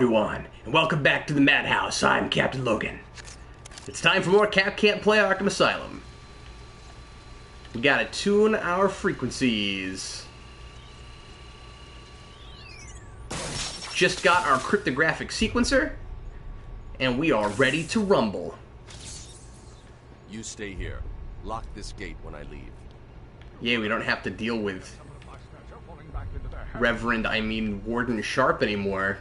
Everyone, and welcome back to the Madhouse. I'm Captain Logan. It's time for more Cap Can't Play Arkham Asylum. We gotta tune our frequencies. Just got our cryptographic sequencer, and we are ready to rumble. You stay here. Lock this gate when I leave. Yeah, we don't have to deal with Warden Sharp anymore.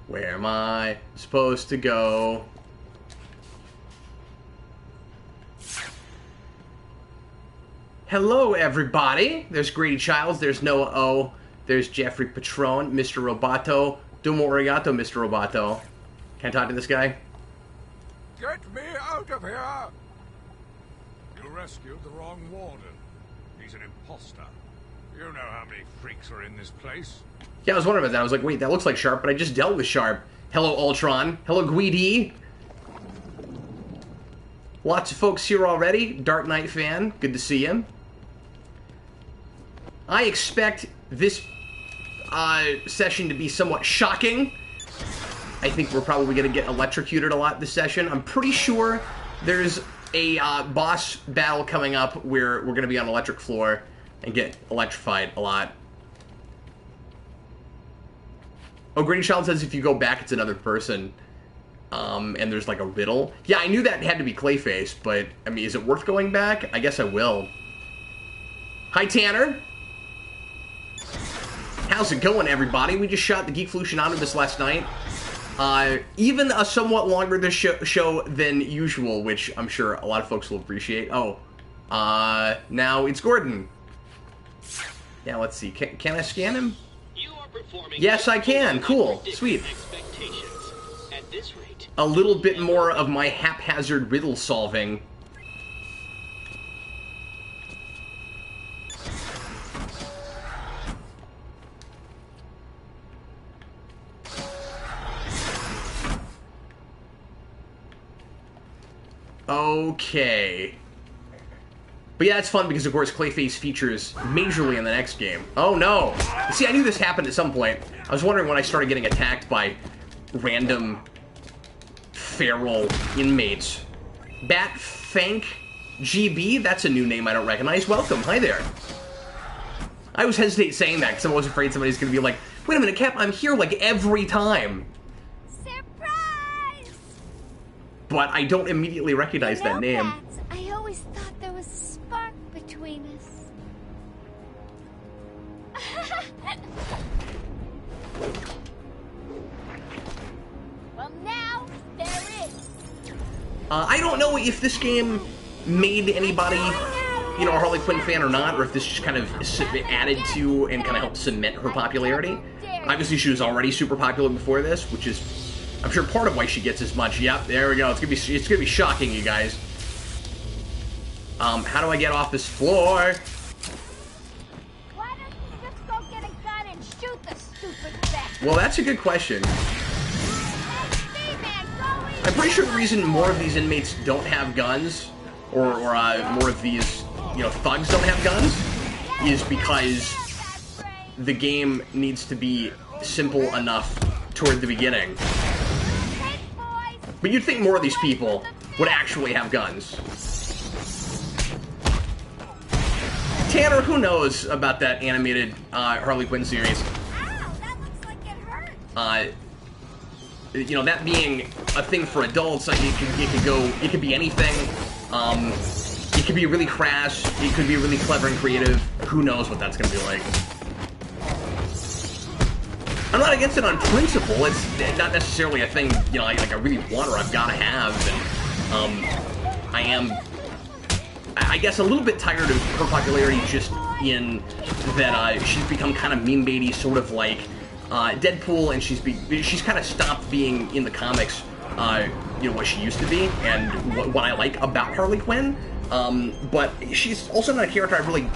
Where am I supposed to go? Hello, everybody. There's Grady Childs. There's Noah O. There's Jeffrey Patron. Mr. Roboto. Domo arigato, Mr. Roboto. Can I talk to this guy? Get me out of here! You rescued the wrong warden. He's an imposter. You know how many freaks are in this place? Yeah, I was wondering about that. I was like, wait, that looks like Sharp, but I just dealt with Sharp. Hello, Ultron. Hello, Guidi. Lots of folks here already. Dark Knight fan. Good to see him. I expect this session to be somewhat shocking. I think we're probably going to get electrocuted a lot this session. I'm pretty sure there's a boss battle coming up where we're going to be on electric floor and get electrified a lot. Oh, Grady Child says if you go back, it's another person. And there's like a riddle. Yeah, I knew that had to be Clayface, but, I mean, is it worth going back? I guess I will. Hi, Tanner. How's it going, everybody? We just shot the Geek Flution out of this last night. Even a somewhat longer show than usual, which I'm sure a lot of folks will appreciate. Oh, now it's Gordon. Yeah, let's see. Can I scan him? Yes, I can. Cool. Sweet. A little bit more of my haphazard riddle solving. Okay. But yeah, it's fun because, of course, Clayface features majorly in the next game. Oh, no. See, I knew this happened at some point. I was wondering when I started getting attacked by random feral inmates. Batfank GB? That's a new name I don't recognize. Welcome. Hi there. I always hesitate saying that because I'm always afraid somebody's going to be like, wait a minute, Cap, I'm here like every time. Surprise! But I don't immediately recognize that name. Bats, I always thought there was a spark between us. Well, now there is. I don't know if this game made anybody, you know, a Harley Quinn fan or not, or if this just kind of added to and kind of helped cement her popularity. Obviously, she was already super popular before this, which is, I'm sure, part of why she gets as much. Yep, there we go. It's gonna be shocking, you guys. How do I get off this floor? Why don't you just go get a gun and shoot the stupid bastard? Well, that's a good question. I'm pretty sure the reason more of these inmates don't have guns, or more of these, you know, thugs don't have guns, is because the game needs to be simple enough toward the beginning. But you'd think more of these people would actually have guns. Tanner, who knows about that animated Harley Quinn series? Ow, that looks like it hurt. You know, that being a thing for adults, like, it could be anything. It could be really crass, it could be really clever and creative. Who knows what that's gonna be like. I'm not against it on principle. It's not necessarily a thing, you know, like I really want or I've gotta have. And, I am, I guess, a little bit tired of her popularity just in that she's become kind of meme baity, sort of like Deadpool, and she's kind of stopped being in the comics, you know, what she used to be, and what I like about Harley Quinn. But she's also not a character I've really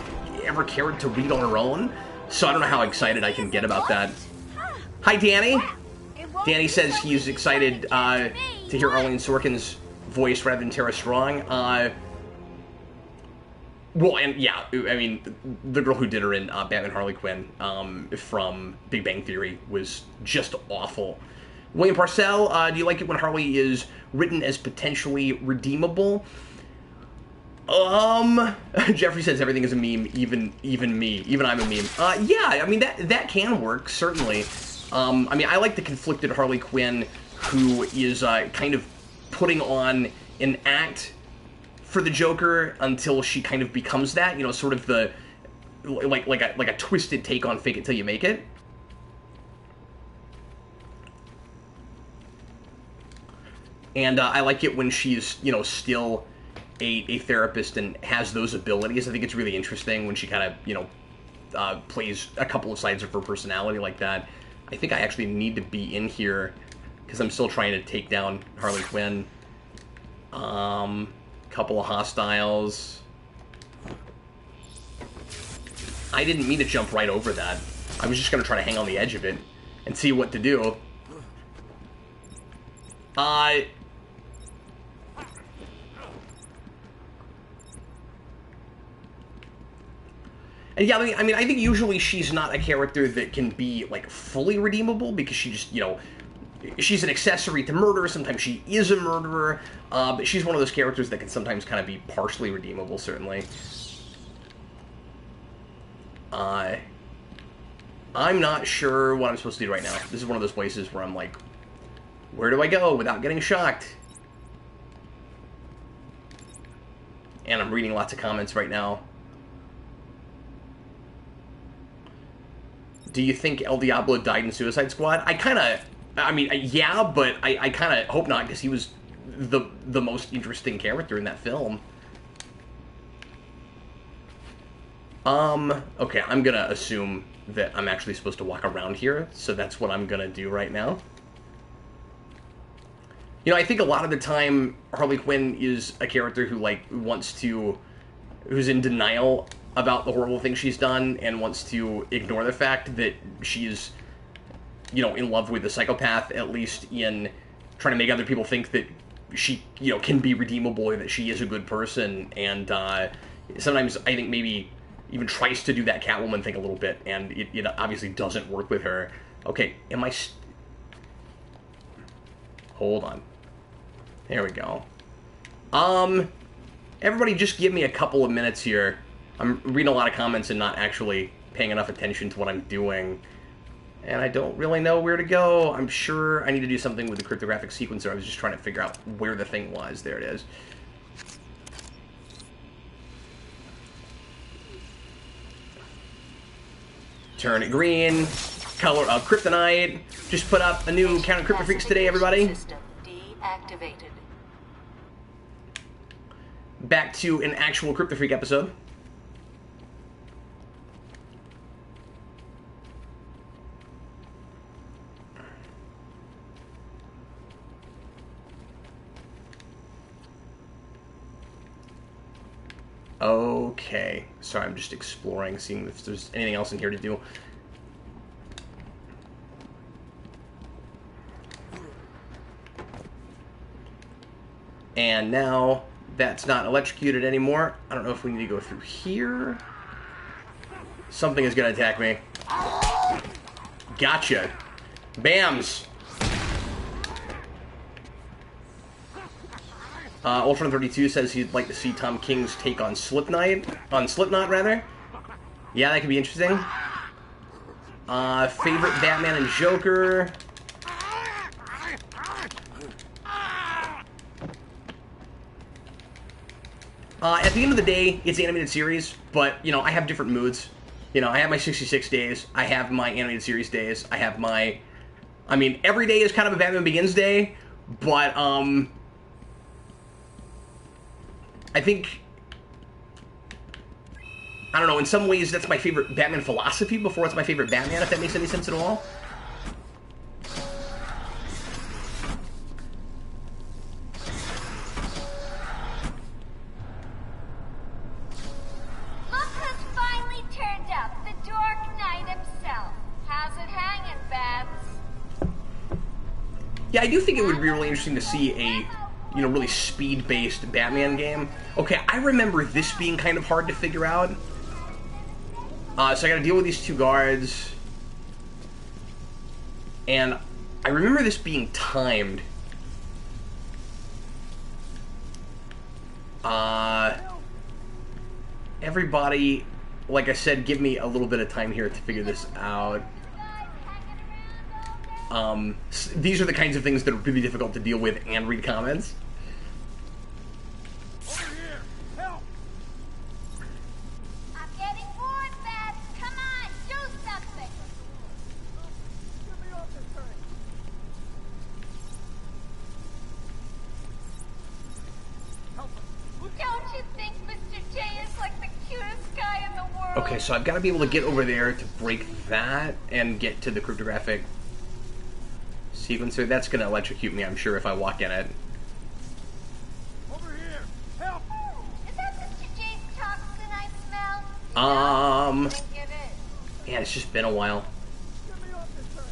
ever cared to read on her own, so I don't know how excited I can get about that. Hi, Danny. Danny says he's excited to hear Arlene Sorkin's voice rather than Tara Strong. Well, and yeah, I mean, the girl who did her in Batman Harley Quinn from Big Bang Theory was just awful. William Parcell, do you like it when Harley is written as potentially redeemable? Jeffrey says everything is a meme, even me, even I'm a meme. Yeah, I mean that can work certainly. I mean, I like the conflicted Harley Quinn who is kind of putting on an act for the Joker until she kind of becomes that, you know, sort of the like a twisted take on fake it till you make it. And I like it when she's, you know, still a therapist and has those abilities. I think it's really interesting when she kind of, you know, plays a couple of sides of her personality like that. I think I actually need to be in here because I'm still trying to take down Harley Quinn. Couple of hostiles. I didn't mean to jump right over that. I was just going to try to hang on the edge of it and see what to do. And yeah, I mean, I think usually she's not a character that can be, like, fully redeemable because she just, you know, she's an accessory to murder. Sometimes she is a murderer. But she's one of those characters that can sometimes kind of be partially redeemable, certainly. I'm not sure what I'm supposed to do right now. This is one of those places where I'm like, where do I go without getting shocked? And I'm reading lots of comments right now. Do you think El Diablo died in Suicide Squad? I mean, yeah, but I kind of hope not, because he was the most interesting character in that film. Okay, I'm gonna assume that I'm actually supposed to walk around here, so that's what I'm gonna do right now. You know, I think a lot of the time, Harley Quinn is a character who, like, who's in denial about the horrible things she's done and wants to ignore the fact that she's, you know, in love with the psychopath, at least in trying to make other people think that she, you know, can be redeemable or that she is a good person. And sometimes I think maybe even tries to do that Catwoman thing a little bit, and it obviously doesn't work with her. Okay, am I... Hold on. There we go. Everybody just give me a couple of minutes here. I'm reading a lot of comments and not actually paying enough attention to what I'm doing. And I don't really know where to go. I'm sure I need to do something with the cryptographic sequencer. I was just trying to figure out where the thing was. There it is. Turn it green. Color of kryptonite. Just put up a new Counter Crypto Freaks today, everybody. System deactivated. Back to an actual Crypto Freak episode. Okay. Sorry, I'm just exploring, seeing if there's anything else in here to do. And now that's not electrocuted anymore. I don't know if we need to go through here. Something is going to attack me. Gotcha. Bams. Ultron32 says he'd like to see Tom King's take on Slipknot. Yeah, that could be interesting. Favorite Batman and Joker. At the end of the day, it's an animated series, but, you know, I have different moods. You know, I have my 66 days. I have my animated series days. I have my... I mean, every day is kind of a Batman Begins day, but, I think, I don't know, in some ways that's my favorite Batman philosophy before it's my favorite Batman, if that makes any sense at all. Look who's finally turned up, the Dark Knight himself. How's it hanging, Babs? Yeah, I do think it would be really interesting to see a, you know, really speed-based Batman game. Okay, I remember this being kind of hard to figure out. So I gotta deal with these two guards. And I remember this being timed. Everybody, like I said, give me a little bit of time here to figure this out. These are the kinds of things that are really difficult to deal with and read comments. Over here! Help! I'm getting bored, Beth. Come on, do something. Get me off this thing! Help us! Don't you think Mr. J is like the cutest guy in the world? Okay, so I've got to be able to get over there to break that and get to the cryptographic sequencer. That's going to electrocute me, I'm sure, if I walk in it. Over here! Help! Is that Mr. J's toxin I smell? I think it is. Yeah, it's just been a while. Get me off this thing!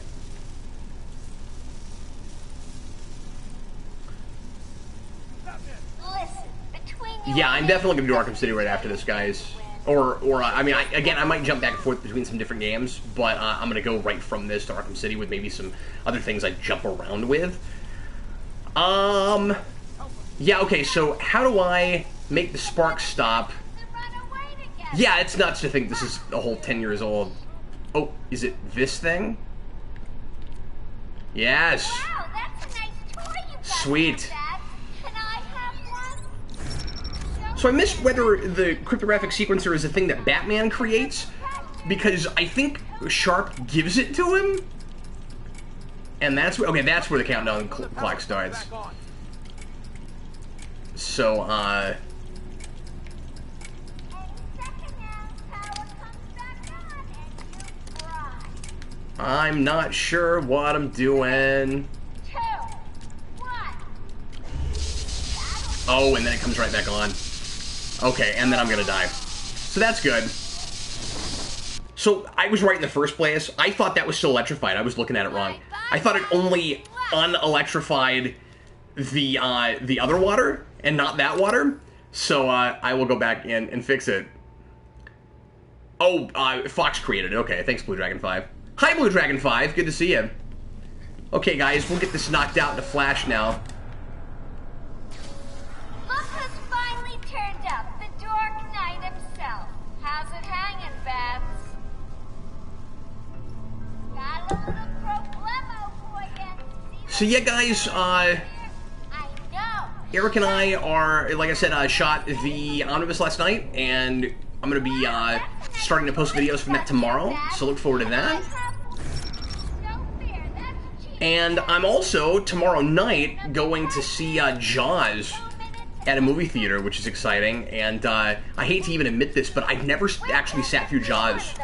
Listen, between you Yeah, and I'm me, definitely going to do Arkham City right after this, guys. Or I mean, again, I might jump back and forth between some different games, but I'm going to go right from this to Arkham City with maybe some other things I jump around with. Yeah, okay, so how do I make the spark stop? to run away together. Yeah, it's nuts to think this is a whole 10 years old. Oh, is it this thing? Yes. Wow, that's a nice toy you got. Sweet. there, Dad. Can I have one? So I missed whether the cryptographic sequencer is a thing that Batman creates, because I think Sharp gives it to him. And that's where, okay, that's where the countdown clock starts. Back on. So, Any second now, power comes back on and you fry. I'm not sure what I'm doing. 2, 1. Oh, and then it comes right back on. Okay, and then I'm gonna die. So that's good. So I was right in the first place. I thought that was still electrified. I was looking at it wrong. I thought it only unelectrified the other water and not that water. So I will go back in and fix it. Oh, Fox created it. Okay, thanks, Blue Dragon 5. Hi, Blue Dragon 5. Good to see you. Okay, guys, we'll get this knocked out in a flash now. Look who's finally turned up, the Dark Knight himself. How's it hanging, Babs? Got a little problemo for you. So yeah, guys, I know. Eric and I are, like I said, shot the Omnibus last night, and I'm going to be starting to post videos from that tomorrow, so look forward to that. No fear, that's cheap. And I'm also, tomorrow night, going to see Jaws at a movie theater, which is exciting, and I hate to even admit this, but I've never actually sat through Jaws.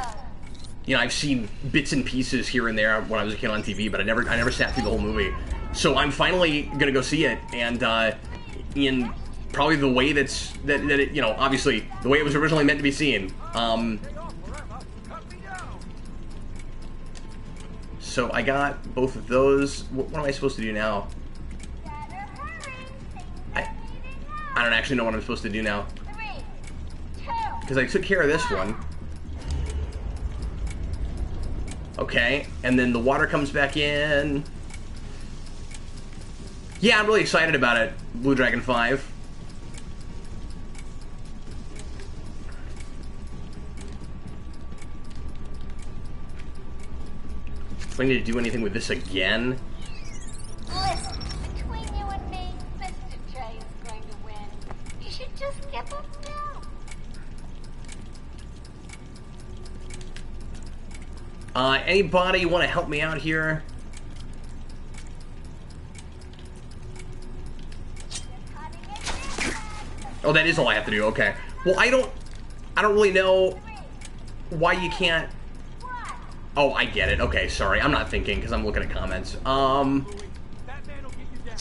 You know, I've seen bits and pieces here and there when I was a kid on TV, but I never sat through the whole movie. So I'm finally gonna go see it, and in probably the way that it, you know, obviously the way it was originally meant to be seen. So I got both of those. What am I supposed to do now? Better hurry. I don't actually know what I'm supposed to do now, 3, 2. because I took care of this one. Okay, and then the water comes back in. Yeah, I'm really excited about it, Blue Dragon 5. Do I need to do anything with this again? Listen, between you and me, Mr. J is going to win. You should just give up now. Anybody want to help me out here? Cutting it down. Oh, that is all I have to do. Okay. Well, I don't really know 3, why you can't. 1. Oh, I get it. Okay, sorry. I'm not thinking because I'm looking at comments. Batman will get you down.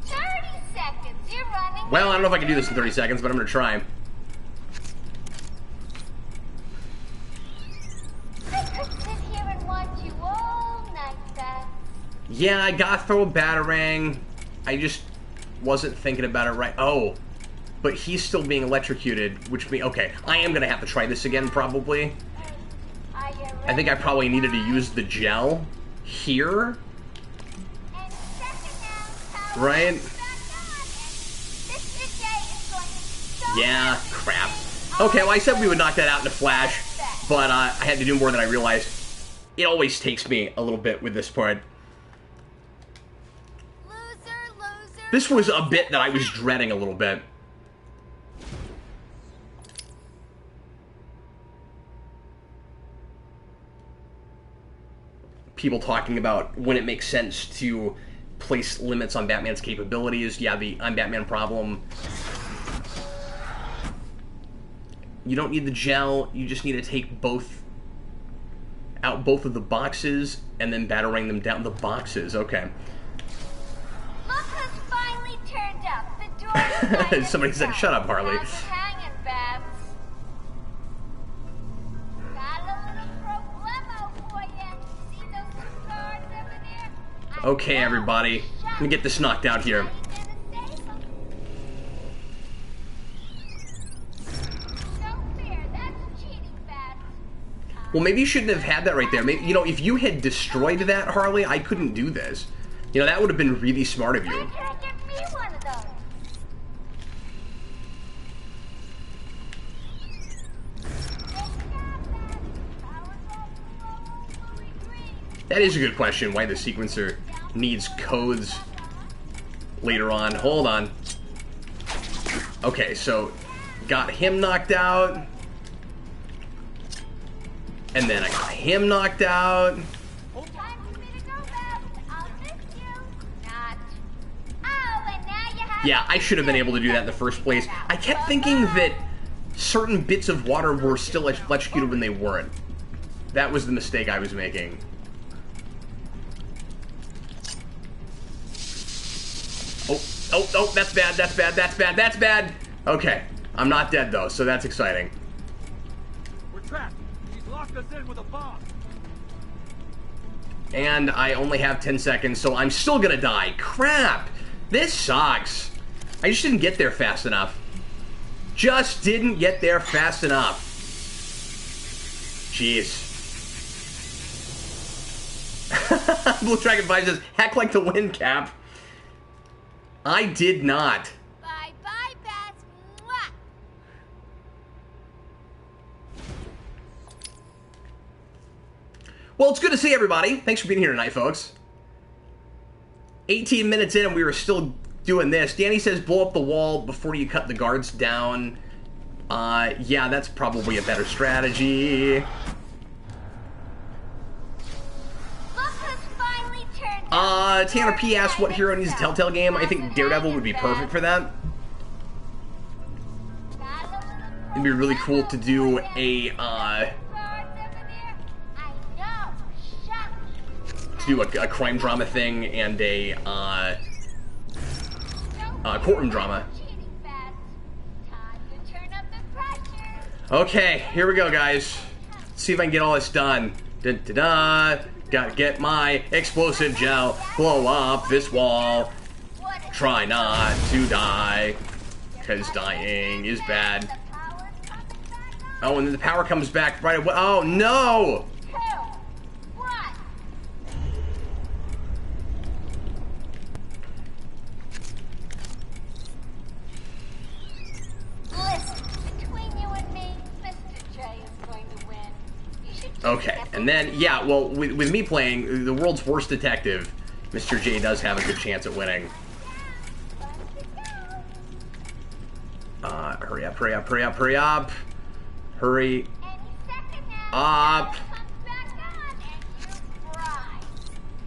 30 seconds. You're running. Well, I don't know if I can do this in 30 seconds, but I'm gonna try. I could sit here and watch you all night, Beth. Yeah, I gotta throw a batarang. I just wasn't thinking about it right. Oh, but he's still being electrocuted, which means... Okay, I am going to have to try this again, probably. I think I probably needed to use the gel here. Right? Yeah, crap. Okay, well, I said we would knock that out in a flash, but I had to do more than I realized. It always takes me a little bit with this part. This was a bit that I was dreading a little bit. People talking about when it makes sense to place limits on Batman's capabilities. Yeah, the I'm Batman problem. You don't need the gel, you just need to take out both of the boxes and then battering them down the boxes. Okay. Look who's finally turned up. The door. Somebody said, "Shut up, Harley." Hanging, Babs. Got a little problemo for you. See those two guards over there? Okay, everybody. Let me get this knocked out here. Well, maybe you shouldn't have had that right there. Maybe, you know, if you had destroyed that, Harley, I couldn't do this. You know, that would have been really smart of you. Why can't I get me one of those? That is a good question, why the sequencer needs codes later on. Hold on. Okay, so got him knocked out. And then I got him knocked out. Yeah, I should have been able to do that in the first place. I kept thinking that certain bits of water were still electrocuted when they weren't. That was the mistake I was making. Oh, that's bad, that's bad, that's bad, that's bad. Okay, I'm not dead though, so that's exciting. We're trapped. He's locked us in with a bomb. And I only have 10 seconds, so I'm still gonna die. Crap! This sucks. I just didn't get there fast enough. Just didn't get there fast enough. Jeez. Blue Dragon 5 says, hack like the wind, Cap. I did not. Bye-bye, Bats. Mwah. Well, it's good to see everybody. Thanks for being here tonight, folks. 18 minutes in and we were still doing this. Danny says blow up the wall before you cut the guards down. Yeah, that's probably a better strategy. Tanner P asked what hero needs a Telltale game. I think Daredevil would be perfect for that. It'd be really cool to do a, a crime drama thing and a, courtroom drama. Okay, here we go, guys. Let's see if I can get all this done. Da-da-da. Gotta get my explosive gel. Blow up this wall. Try not to die, because dying is bad. Oh, and then the power comes back right away. Oh, no! Okay, and then, yeah, well, with me playing the world's worst detective, Mr. J does have a good chance at winning. Hurry up, hurry up, hurry up, hurry up. Hurry up.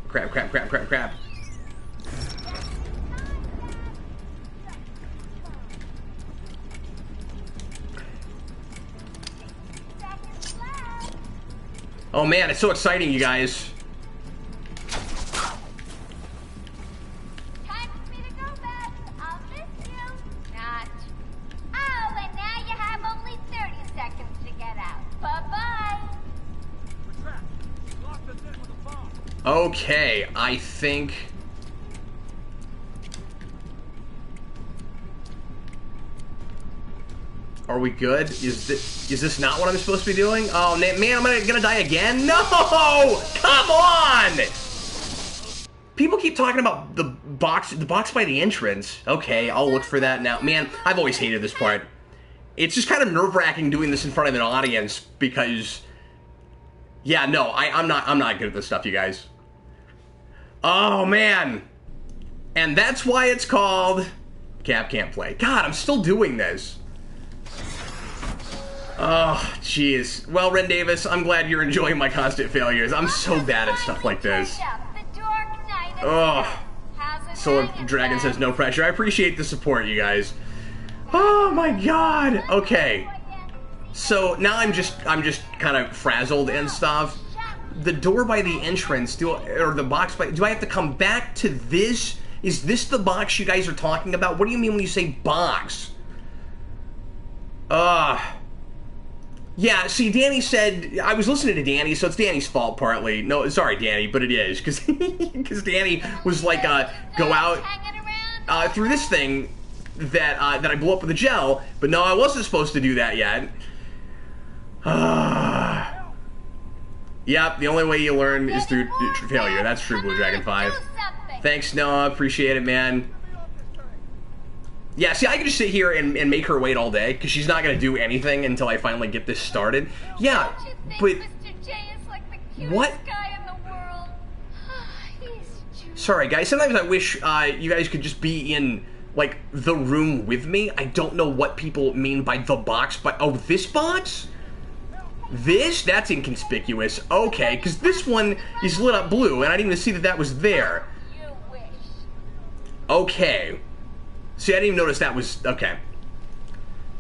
Crap, crap, crap, crap, crap. Oh man, it's so exciting, you guys. Time for me to go, Babs. I'll miss you. Not. Oh, and now you have only 30 seconds to get out. Bye-bye. We're trapped. He's locked us in with a bomb. Okay, I think Are we good? Is this not what I'm supposed to be doing? Oh, man, I'm gonna die again? No! Come on! People keep talking about the box by the entrance. Okay, I'll look for that now. Man, I've always hated this part. It's just kind of nerve-wracking doing this in front of an audience because... Yeah, no, I'm not good at this stuff, you guys. Oh, man. And that's why it's called... Cap Can't Play. God, I'm still doing this. Oh, jeez. Well, Ren Davis, I'm glad you're enjoying my constant failures. I'm so bad at stuff like this. Oh. Solar Dragon says no pressure. I appreciate the support, you guys. Oh my god. Okay. So now I'm just kind of frazzled and stuff. The door by the entrance, or the box by, do I have to come back to this? Is this the box you guys are talking about? What do you mean when you say box? Yeah, see, Danny said, I was listening to Danny, so it's Danny's fault partly. No, sorry, Danny, but it is, because Danny was like, go out through this thing that I blew up with a gel, but no, I wasn't supposed to do that yet. Yep, the only way you learn is through failure. That's true, Blue Dragon 5. Thanks, Noah, appreciate it, man. Yeah, see, I can just sit here and make her wait all day, because she's not going to do anything until I finally get this started. Yeah, but... What? Sorry, guys, sometimes I wish you guys could just be in, like, the room with me. I don't know what people mean by the box, but... Oh, this box? This? That's inconspicuous. Okay, because this one is lit up blue, and I didn't even see that that was there. Okay. See, I didn't even notice that was... Okay.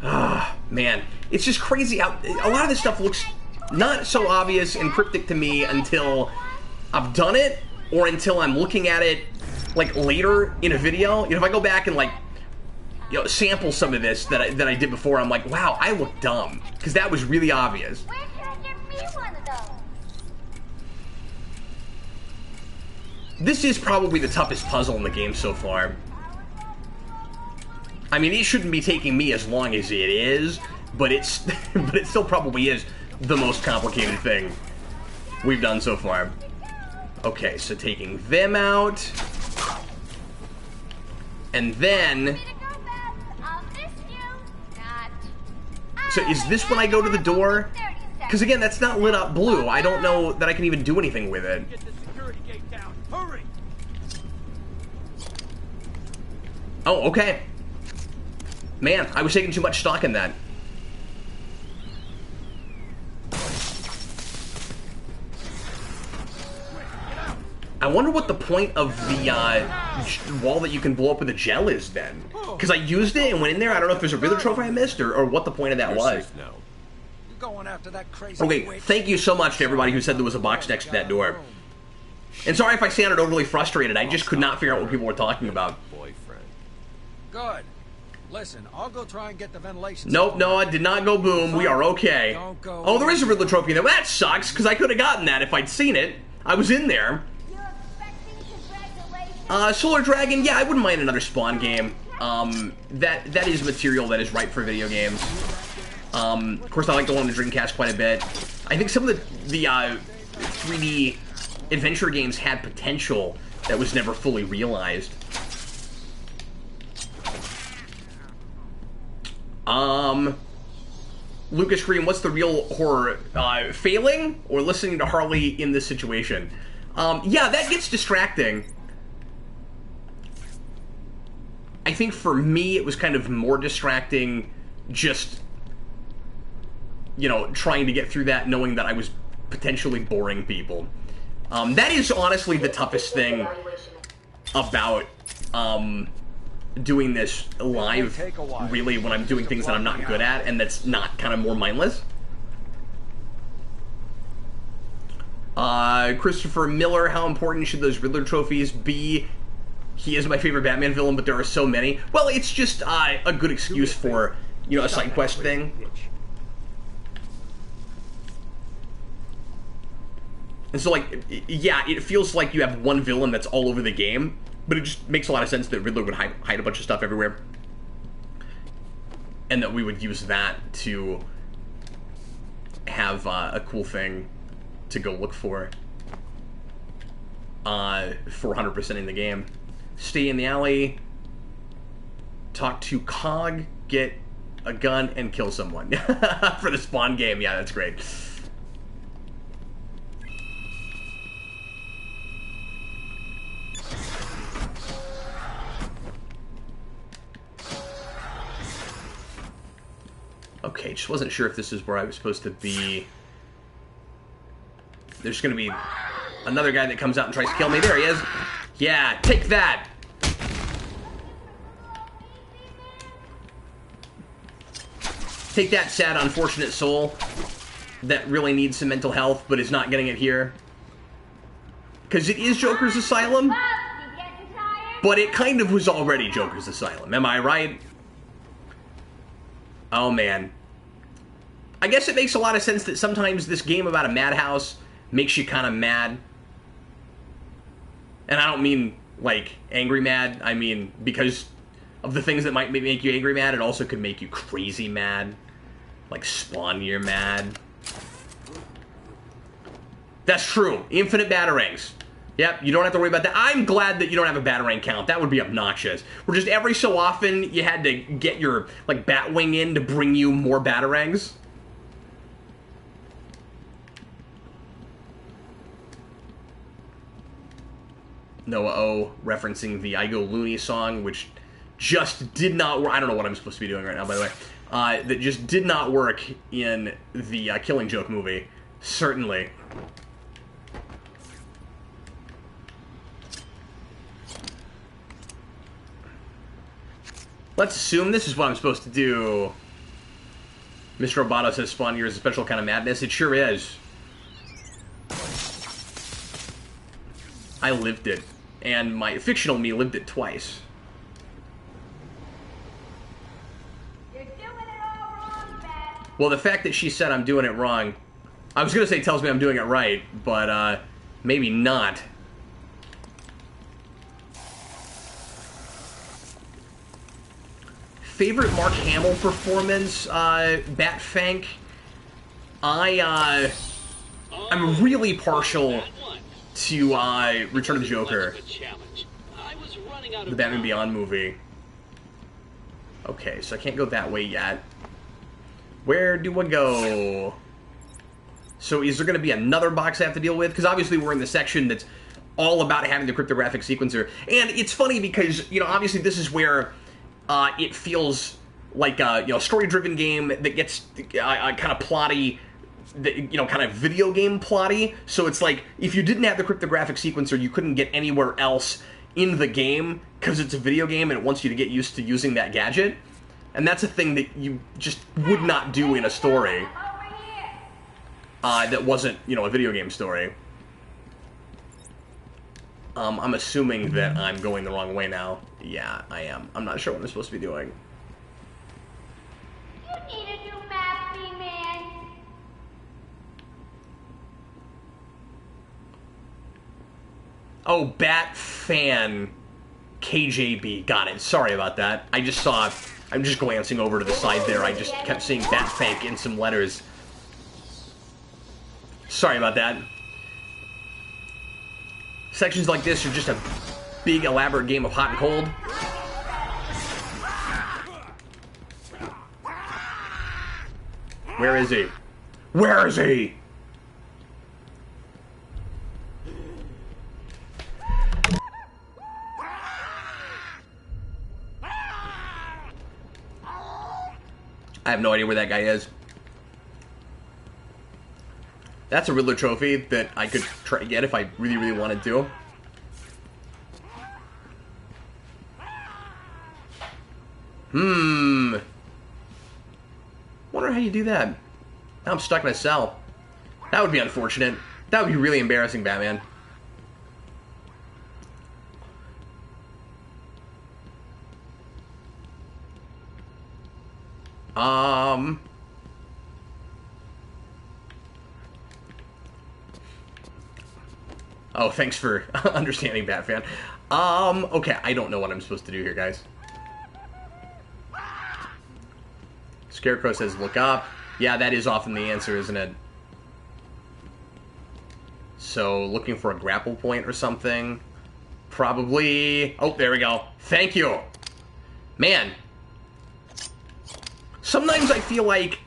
Ah, man. It's just crazy how... A lot of this stuff looks not so obvious and cryptic to me until I've done it, or until I'm looking at it, like, later in a video. You know, if I go back and, like, you know, sample some of this that I did before, I'm like, wow, I look dumb. Because that was really obvious. Where can I get me one of those? This is probably the toughest puzzle in the game so far. I mean, it shouldn't be taking me as long as it is, but it's but it still probably is the most complicated thing we've done so far. Okay, so taking them out. And then... So is this when I go to the door? Because again, that's not lit up blue. I don't know that I can even do anything with it. Get the security gate down. Hurry! Oh, okay. Man, I was taking too much stock in that. I wonder what the point of the wall that you can blow up with a gel is then. Because I used it and went in there. I don't know if there's a Riddler trophy I missed or what the point of that was. No. Going after that crazy Okay, thank you so much to everybody who said there was a box next to that door. And sorry if I sounded overly frustrated. I just could not figure out what people were talking about. Boyfriend. Good. Listen, I'll go try and get the ventilation. Nope, Noah, did not go boom. We are okay. Oh, there is a Riddler trophy there. Well, that sucks, because I could have gotten that if I'd seen it. I was in there. Solar Dragon, yeah, I wouldn't mind another Spawn game. That is material that is ripe for video games. Of course, I like the one on the Dreamcast quite a bit. I think some of the 3D adventure games had potential that was never fully realized. Lucas Green, what's the real horror? Failing or listening to Harley in this situation? Yeah, that gets distracting. I think for me, it was kind of more distracting just, you know, trying to get through that, knowing that I was potentially boring people. That is honestly the toughest thing about, doing this live, really, when I'm doing things that I'm not good at, and that's not kind of more mindless. Christopher Miller, how important should those Riddler trophies be? He is my favorite Batman villain, but there are so many. Well, it's just a good excuse for, you know, a side quest thing. And so, like, yeah, it feels like you have one villain that's all over the game, but it just makes a lot of sense that Riddler would hide a bunch of stuff everywhere. and that we would use that to have a cool thing to go look for 100% in the game. Stay in the alley, talk to Cog, get a gun, and kill someone. For the Spawn game, yeah, that's great. Okay, just wasn't sure if this is where I was supposed to be. There's gonna be another guy that comes out and tries to kill me. There he is. Yeah, take that! Take that, sad, unfortunate soul that really needs some mental health, but is not getting it here. Because it is Joker's Asylum, but it kind of was already Joker's Asylum. Am I right? Oh, man. I guess it makes a lot of sense that sometimes this game about a madhouse makes you kind of mad. And I don't mean, like, angry mad. I mean, because of the things that might make you angry mad, it also could make you crazy mad. Like, Spawn year mad. That's true. Infinite batarangs. Yep, you don't have to worry about that. I'm glad that you don't have a batarang count. That would be obnoxious. Where just every so often you had to get your, like, Batwing in to bring you more batarangs. Noah O referencing the I Go Loony song, which just did not work. I don't know what I'm supposed to be doing right now, by the way. That just did not work in the Killing Joke movie. Certainly. Let's assume this is what I'm supposed to do. Mr. Roboto says Spawn Year is a special kind of madness. It sure is. I lived it. And my fictional me lived it twice. You're doing it all wrong, Beth. Well, the fact that she said I'm doing it wrong, I was going to say tells me I'm doing it right, but maybe not. Favorite Mark Hamill performance, Batfank? I'm really partial to Return of the Joker, the Batman Beyond movie. Okay, so I can't go that way yet. Where do I go? So is there going to be another box I have to deal with? Because obviously we're in the section that's all about having the cryptographic sequencer. And it's funny because, you know, obviously this is where it feels like a, you know, story-driven game that gets kind of plotty, you know, kind of video game plotty. So it's like, if you didn't have the cryptographic sequencer, you couldn't get anywhere else in the game because it's a video game and it wants you to get used to using that gadget. And that's a thing that you just would not do in a story that wasn't, you know, a video game story. I'm assuming that I'm going the wrong way now. Yeah, I am. I'm not sure what I'm supposed to be doing. You need a new map, B-Man. Oh, Bat Fan KJB. Got it. Sorry about that. I just saw... I'm just glancing over to the side there. I just kept seeing Batfank in some letters. Sorry about that. Sections like this are just a big, elaborate game of hot and cold. Where is he? Where is he? I have no idea where that guy is. That's a Riddler trophy that I could try to get if I really, really wanted to. Wonder how you do that. Now I'm stuck in a cell. That would be unfortunate. That would be really embarrassing, Batman. Oh, thanks for understanding, Batfan. Okay, I don't know what I'm supposed to do here, guys. Scarecrow says, look up. Yeah, that is often the answer, isn't it? So, looking for a grapple point or something. Probably... Oh, there we go. Thank you. Man. Sometimes I feel like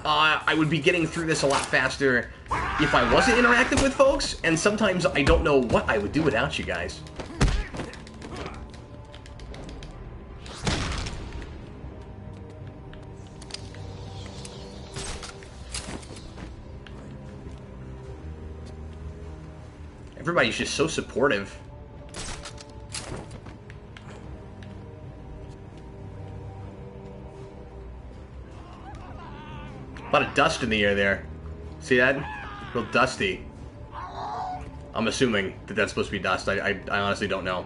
I would be getting through this a lot faster if I wasn't interacting with folks, and sometimes I don't know what I would do without you guys. Everybody's just so supportive. A lot of dust in the air there. See that? Real dusty. I'm assuming that that's supposed to be dust. I honestly don't know.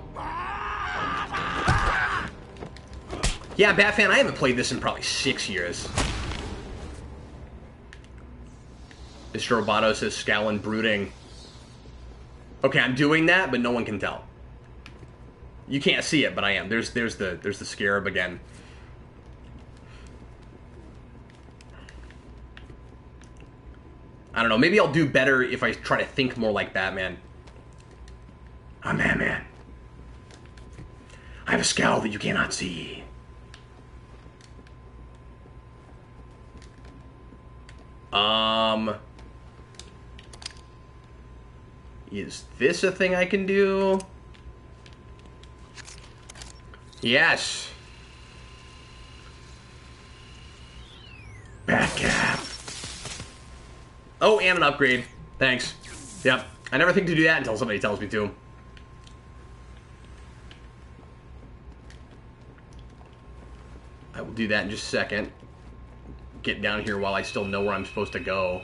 Yeah, Batfan, I haven't played this in probably 6 years. Mr. Roboto says Scowlin' Brooding. Okay, I'm doing that, but no one can tell. You can't see it, but I am. There's the scarab again. I don't know. Maybe I'll do better if I try to think more like Batman. I'm Batman. I have a scowl that you cannot see. Is this a thing I can do? Yes. Batcap. Oh, and an upgrade. Thanks. Yep. I never think to do that until somebody tells me to. I will do that in just a second. Get down here while I still know where I'm supposed to go.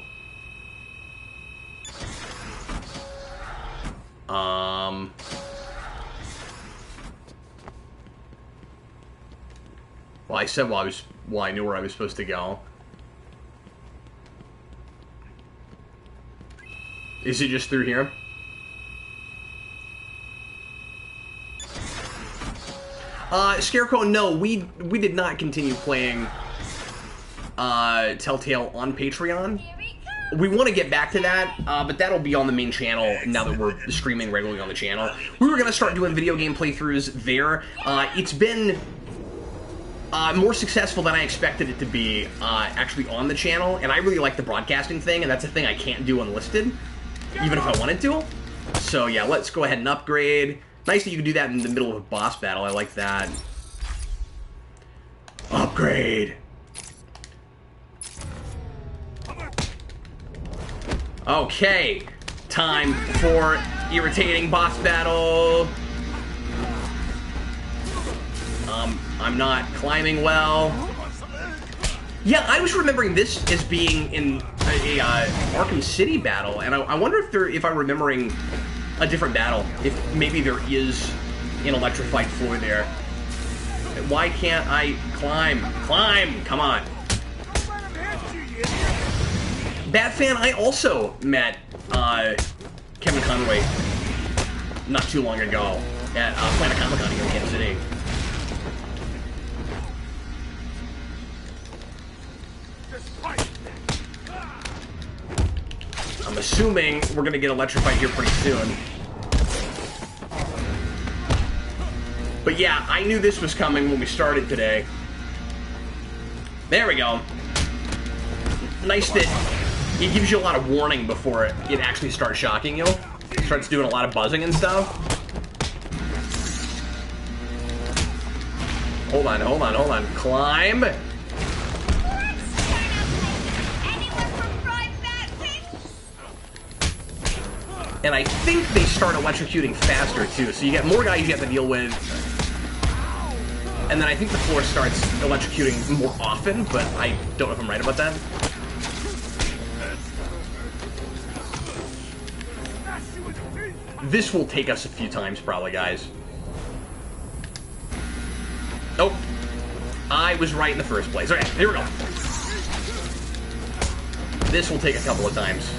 Well, I said while I knew where I was supposed to go. Is it just through here? Scarecrow, no, we did not continue playing Telltale on Patreon. We want to get back to that, but that'll be on the main channel now that we're streaming regularly on the channel. We were going to start doing video game playthroughs there. It's been more successful than I expected it to be actually on the channel, and I really like the broadcasting thing, and that's a thing I can't do unlisted, even if I wanted to. So yeah, let's go ahead and upgrade. Nice that you can do that in the middle of a boss battle. I like that. Upgrade. Okay, time for irritating boss battle. I'm not climbing well. Yeah, I was remembering this as being in a Arkham City battle, and I wonder if I'm remembering a different battle. If maybe there is an electrified floor there. Why can't I climb? Climb! Come on. Batfan, I also met Kevin Conway not too long ago at Planet Comic-Con here in Kansas City. I'm assuming we're going to get electrified here pretty soon. But yeah, I knew this was coming when we started today. There we go. Nice that it gives you a lot of warning before it actually starts shocking you. It starts doing a lot of buzzing and stuff. Hold on, hold on, hold on. Climb. And I think they start electrocuting faster, too. So you get more guys you have to deal with. And then I think the floor starts electrocuting more often, but I don't know if I'm right about that. This will take us a few times, probably, guys. Oh. I was right in the first place. Okay, here we go. This will take a couple of times.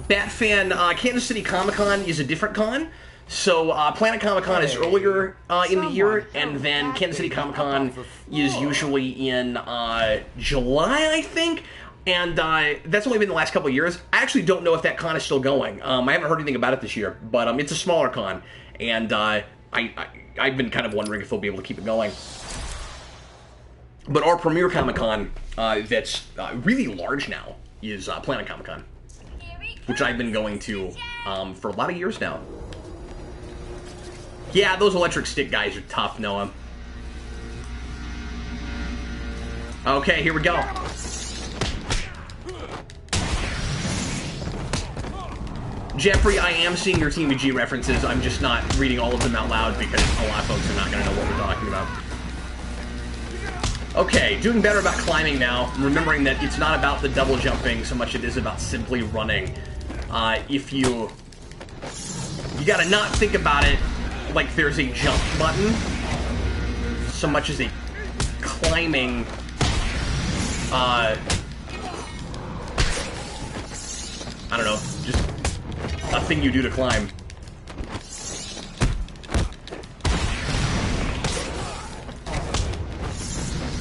Batfan, Kansas City Comic-Con is a different con. So, Planet Comic-Con is earlier in the year, and then Kansas City Comic-Con is usually in July, I think. And that's only been the last couple of years. I actually don't know if that con is still going. I haven't heard anything about it this year, but it's a smaller con. And I've been kind of wondering if they'll be able to keep it going. But our premier Comic-Con that's really large now is Planet Comic-Con, which I've been going to for a lot of years now. Yeah, those electric stick guys are tough, Noah. Okay, here we go. Jeffrey, I am seeing your TMG references. I'm just not reading all of them out loud because a lot of folks are not going to know what we're talking about. Okay, doing better about climbing now. Remembering that it's not about the double jumping so much it is about simply running. If you gotta not think about it like there's a jump button so much as a climbing I don't know, just a thing you do to climb.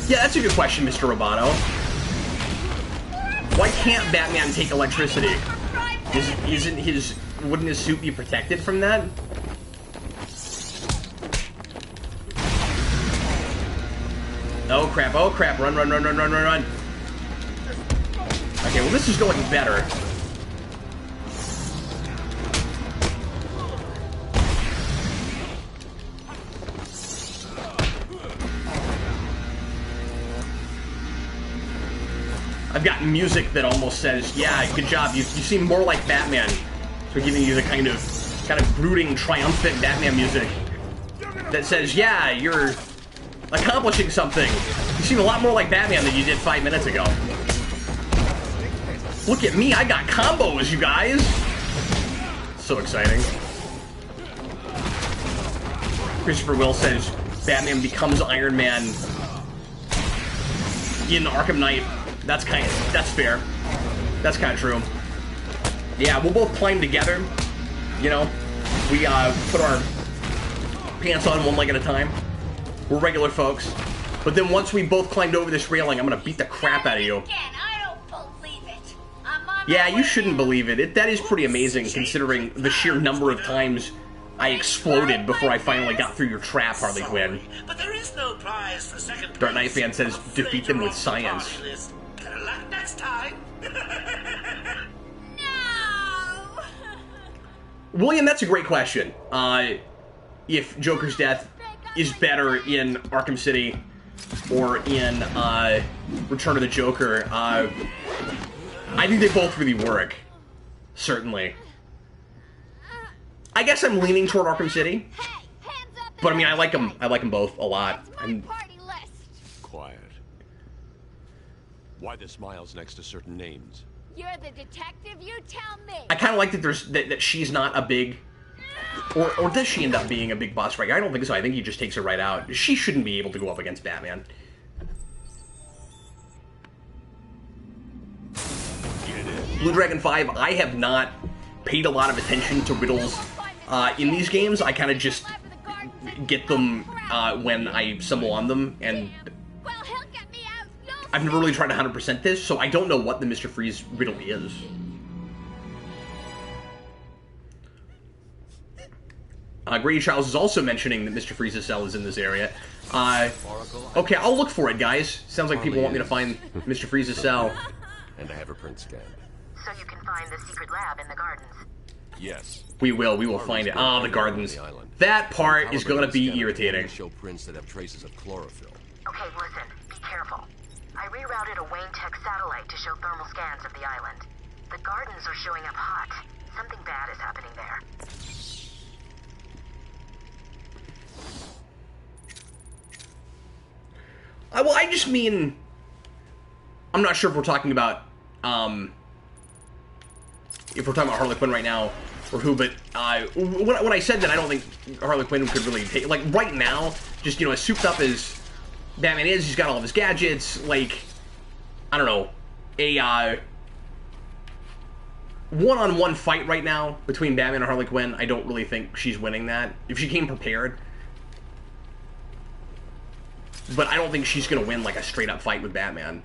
Yeah, that's a good question, Mr. Roboto. Why can't Batman take electricity? Wouldn't his suit be protected from that? Oh crap, run, run, run, run, run, run, run. Okay, well this is going better. I've got music that almost says, yeah, good job, you seem more like Batman. So giving you the kind of brooding, triumphant Batman music that says, yeah, you're accomplishing something. You seem a lot more like Batman than you did 5 minutes ago. Look at me, I got combos, you guys! So exciting. Christopher Will says, Batman becomes Iron Man in Arkham Knight. That's fair. That's kind of true. Yeah, we'll both climb together. You know, we put our pants on one leg at a time. We're regular folks. But then once we both climbed over this railing, I'm gonna beat the crap out of you. Yeah, you shouldn't believe it. That is pretty amazing considering the sheer number of times I exploded before I finally got through your trap, Harley Quinn. But there is no prize for second Dark Knight fan says, defeat them with science. Better luck next time. No! William, that's a great question. If Joker's death is better in Arkham City or in Return of the Joker, I think they both really work. Certainly. I guess I'm leaning toward Arkham City. But I mean, I like them both a lot. Quiet. Why the smiles next to certain names? You're the detective, you tell me. I kind of like that that she's not a big... Or does she end up being a big boss right? I don't think so. I think he just takes her right out. She shouldn't be able to go up against Batman. Blue Dragon 5, I have not paid a lot of attention to riddles in these games. I kind of just get them when I stumble on them, and I've never really tried to 100% this, so I don't know what the Mr. Freeze riddle is. Grady Charles is also mentioning that Mr. Freeze's cell is in this area. Okay, I'll look for it, guys. Sounds like people want me to find Mr. Freeze's cell. And I have a print scanned. So you can find the secret lab in the gardens. Yes. We will find it. Ah, the gardens. That part is going to be irritating. Show prints that have traces of chlorophyll. Okay, listen. Be careful. I rerouted a Wayne Tech satellite to show thermal scans of the island. The gardens are showing up hot. Something bad is happening there. Well, I just mean... I'm not sure if we're talking about... if we're talking about Harley Quinn right now, or who, but when I said that I don't think Harley Quinn could really take... Like, right now, just, you know, as souped up as Batman is, he's got all of his gadgets, like, I don't know, one-on-one fight right now between Batman and Harley Quinn, I don't really think she's winning that. If she came prepared. But I don't think she's going to win, like, a straight-up fight with Batman.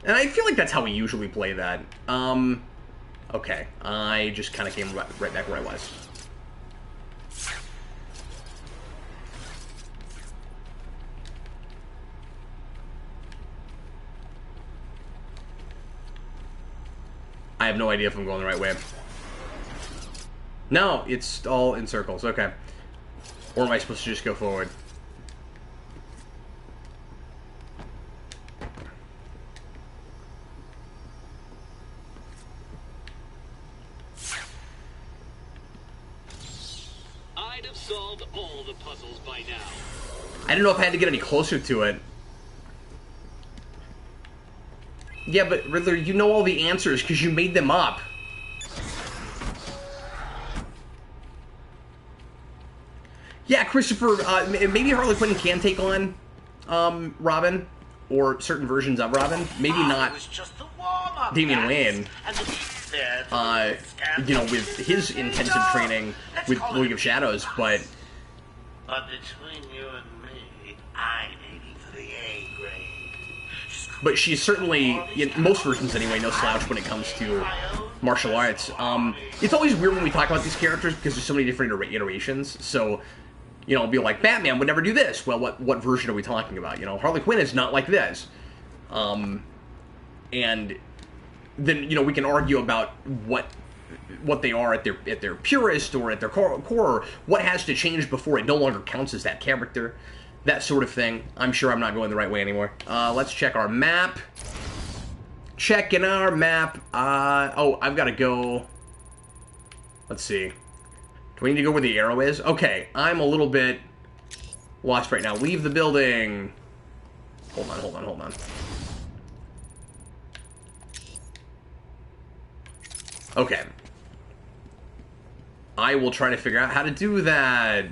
And I feel like that's how we usually play that. Okay. I just kind of came right back where I was. I have no idea if I'm going the right way. No, it's all in circles. Okay. Or am I supposed to just go forward? I'd have solved all the puzzles by now. I don't know if I had to get any closer to it. Yeah, but Riddler, you know all the answers because you made them up. Yeah, Christopher, maybe Harley Quinn can take on Robin, or certain versions of Robin. Maybe not Damian Wayne. You know, with his intensive training with League of Shadows, but between you and me, I'm aiming for the A grade. But she's certainly, in most versions anyway, no slouch when it comes to martial arts. It's always weird when we talk about these characters because there's so many different iterations. So, you know, it'll be like, Batman would never do this. Well, what version are we talking about? You know, Harley Quinn is not like this. And then, you know, we can argue about what they are at their purest or at their core, or what has to change before it no longer counts as that character. That sort of thing. I'm sure I'm not going the right way anymore. Let's check our map. Checking our map. Oh, I've got to go. Let's see. Do we need to go where the arrow is? Okay, I'm a little bit lost right now. Leave the building. Hold on. Okay. I will try to figure out how to do that.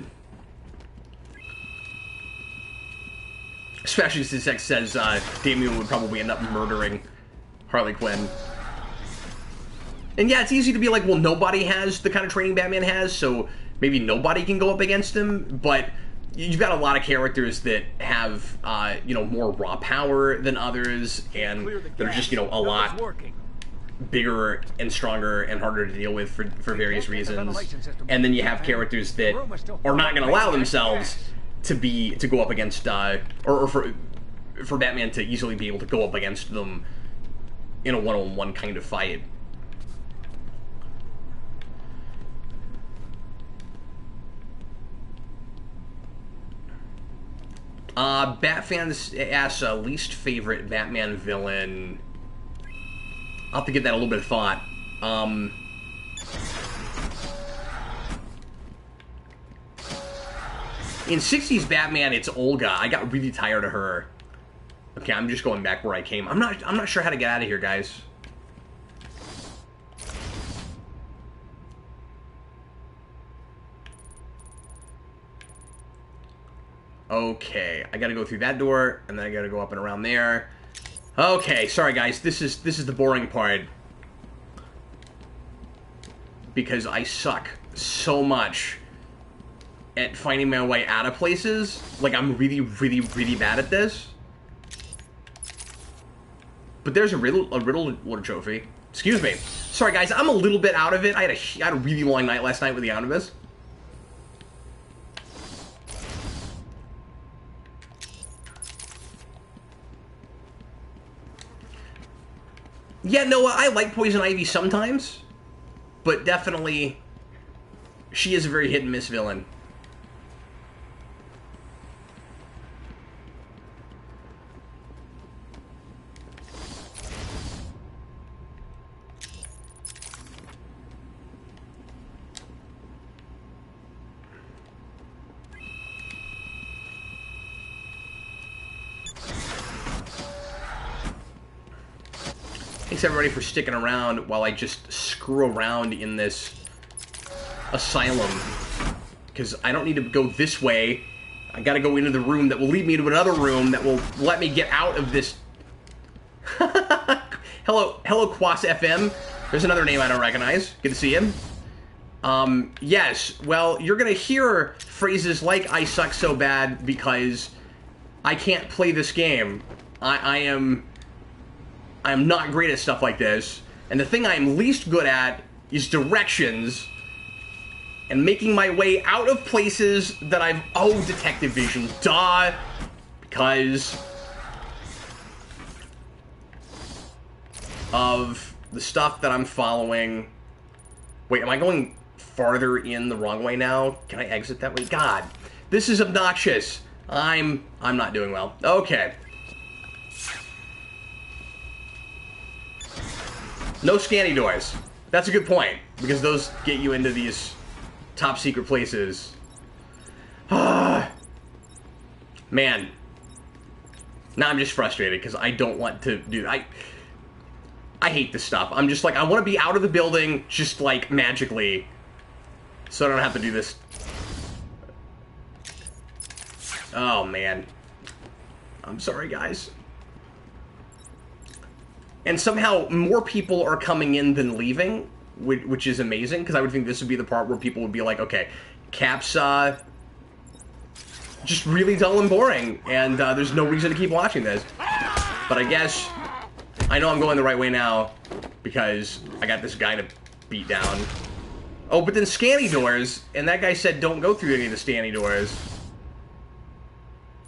Especially since X says Damian would probably end up murdering Harley Quinn. And yeah, it's easy to be like, well, nobody has the kind of training Batman has, so maybe nobody can go up against him. But you've got a lot of characters that have, you know, more raw power than others, and they're just, you know, a lot bigger and stronger and harder to deal with for various reasons. And then you have characters that are not going to allow themselves to go up against, or for Batman to easily be able to go up against them in a one-on-one kind of fight. Batfans asks least favorite Batman villain. I'll have to give that a little bit of thought. In 60s Batman, it's Olga. I got really tired of her. Okay, I'm just going back where I came. I'm not sure how to get out of here, guys. Okay, I gotta go through that door, and then I gotta go up and around there. Okay, sorry guys, this is the boring part. Because I suck so much at finding my way out of places. Like, I'm really, really, really bad at this. But there's a riddle water trophy. Excuse me. Sorry guys, I'm a little bit out of it. I had a really long night last night with the omnibus. Yeah, no, I like Poison Ivy sometimes, but definitely she is a very hit-and-miss villain. Thanks everybody for sticking around while I just screw around in this asylum. Because I don't need to go this way I gotta go into the room that will lead me to another room that will let me get out of this. Hello, Quas FM. There's another name I don't recognize. Good to see him. Yes, well, you're gonna hear phrases like "I suck so bad" because I can't play this game. I am not great at stuff like this, and the thing I am least good at is directions and making my way out of places that I've... Oh, detective vision. Duh! Because of the stuff that I'm following. Wait, am I going farther in the wrong way now? Can I exit that way? God, this is obnoxious. I'm not doing well. Okay. No scanny doors. That's a good point, because those get you into these top secret places. Man. Now I'm just frustrated, because I don't want to do... I hate this stuff. I'm just like, I want to be out of the building, just like, magically, so I don't have to do this. Oh, man. I'm sorry, guys. And somehow more people are coming in than leaving, which is amazing, because I would think this would be the part where people would be like, okay, Cap's just really dull and boring, and there's no reason to keep watching this. But I guess I know I'm going the right way now, because I got this guy to beat down. Oh, but then scanny doors, and that guy said don't go through any of the scanny doors.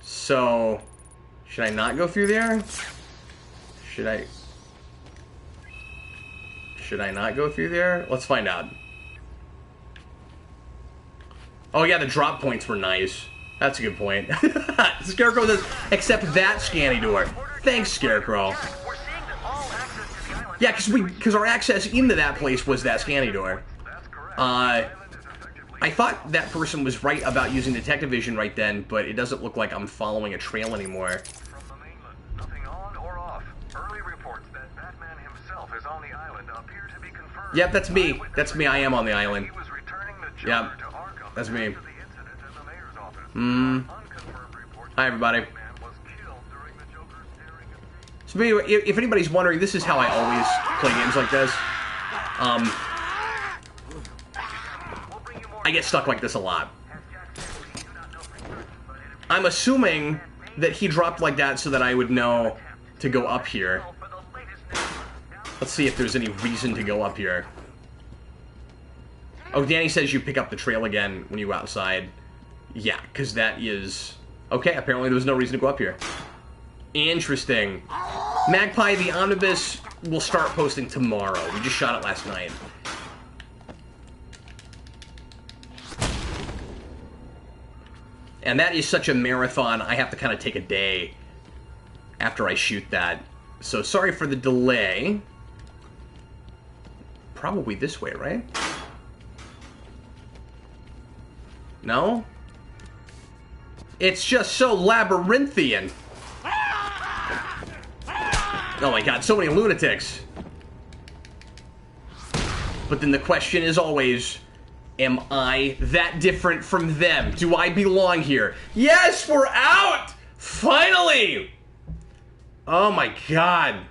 So, should I not go through there? Should I not go through there? Let's find out. Oh yeah, the drop points were nice. That's a good point. Scarecrow says, except that scanny door. Thanks, Scarecrow. Yeah, because our access into that place was that scanny door. I thought that person was right about using detective vision right then, but it doesn't look like I'm following a trail anymore. From the mainland, nothing on or off. Early reports that Batman himself is on the island appear to be confirmed. Yep, that's me. That's me. I am on the island. He was returning the Yep, to Arkham that's me. after the incident in the mayor's office. Unconfirmed reports Hi, everybody. Batman was killed during the Joker's daring escape. So anyway, if anybody's wondering, this is how I always play games like this. I get stuck like this a lot. I'm assuming that he dropped like that so that I would know to go up here. Let's see if there's any reason to go up here. Oh, Danny says you pick up the trail again when you go outside. Yeah, because that is... Okay, apparently there was no reason to go up here. Interesting. Magpie, the Omnibus will start posting tomorrow. We just shot it last night. And that is such a marathon, I have to kind of take a day after I shoot that. So sorry for the delay. Probably this way, right? No? It's just so labyrinthian. Oh my god, so many lunatics. But then the question is always... Am I that different from them? Do I belong here? Yes, we're out! Finally! Oh my god.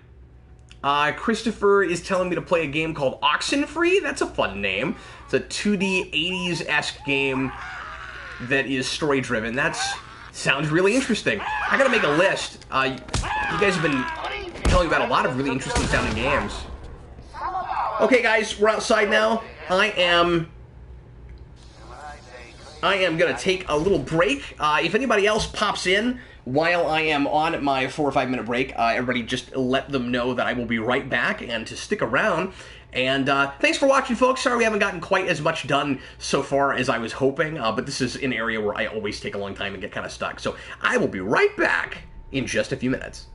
Christopher is telling me to play a game called Oxenfree. That's a fun name. It's a 2D 80s-esque game that is story-driven. Sounds really interesting. I gotta make a list. You guys have been telling me about a lot of really interesting sounding games. Okay, guys, we're outside now. I am going to take a little break. If anybody else pops in while I am on my 4 or 5 minute break, everybody just let them know that I will be right back and to stick around. And thanks for watching, folks. Sorry we haven't gotten quite as much done so far as I was hoping, but this is an area where I always take a long time and get kind of stuck. So I will be right back in just a few minutes.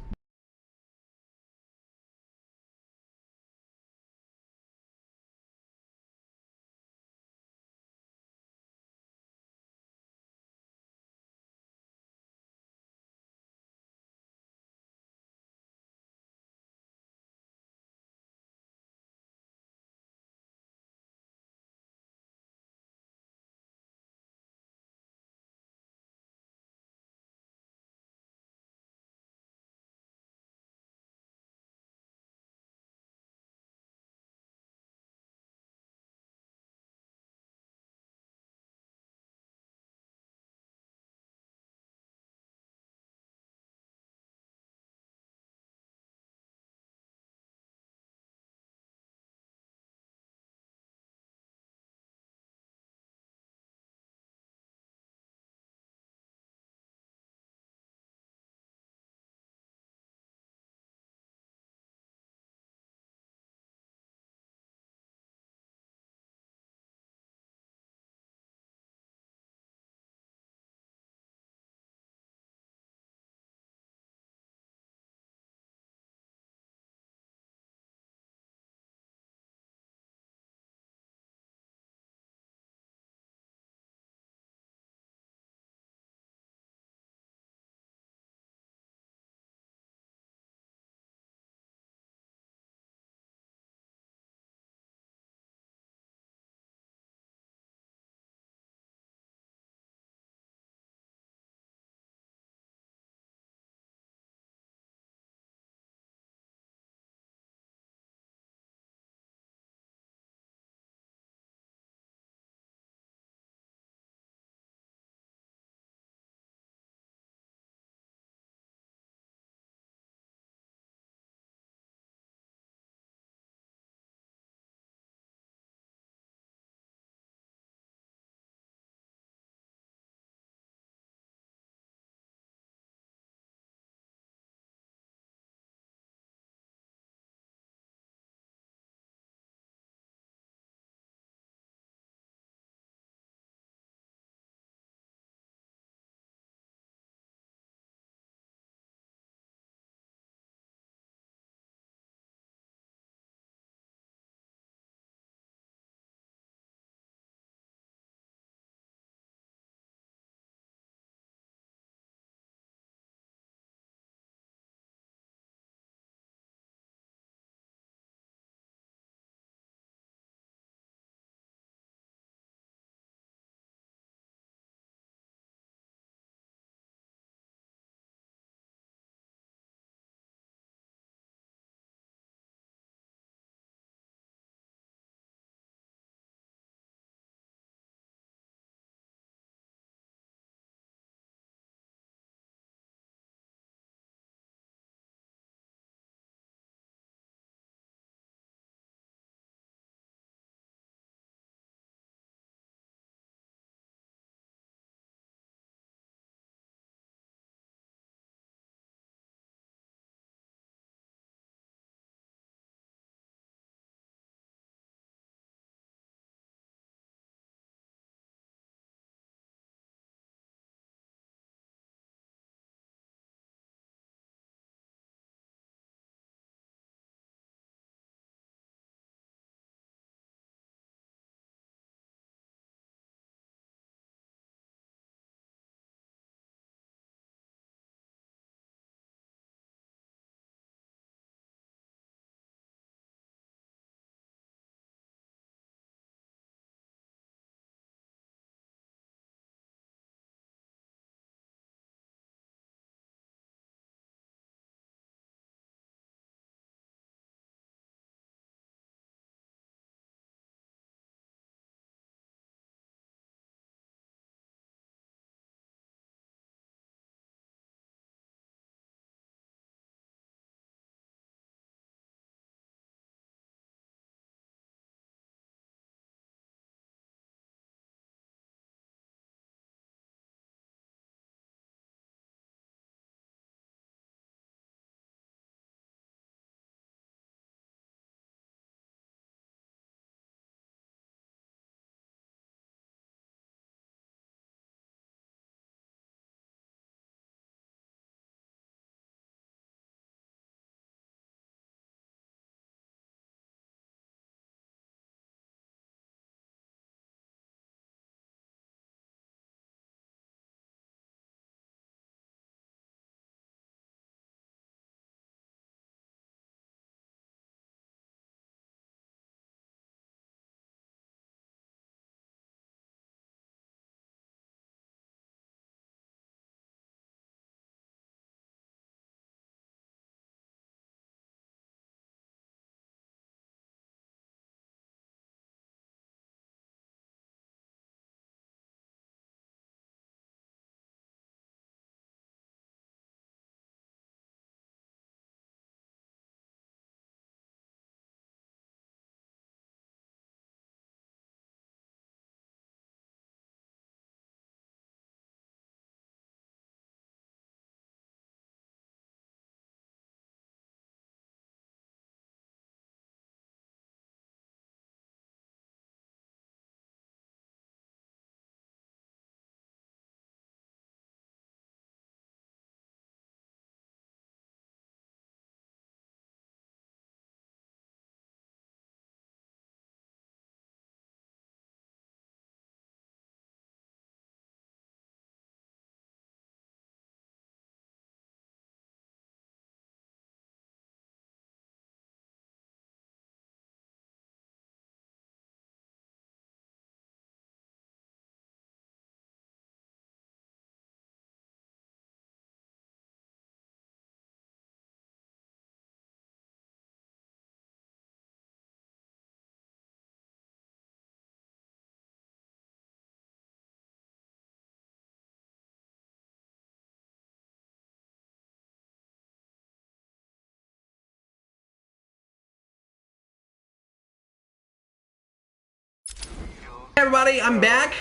Hey everybody, I'm back.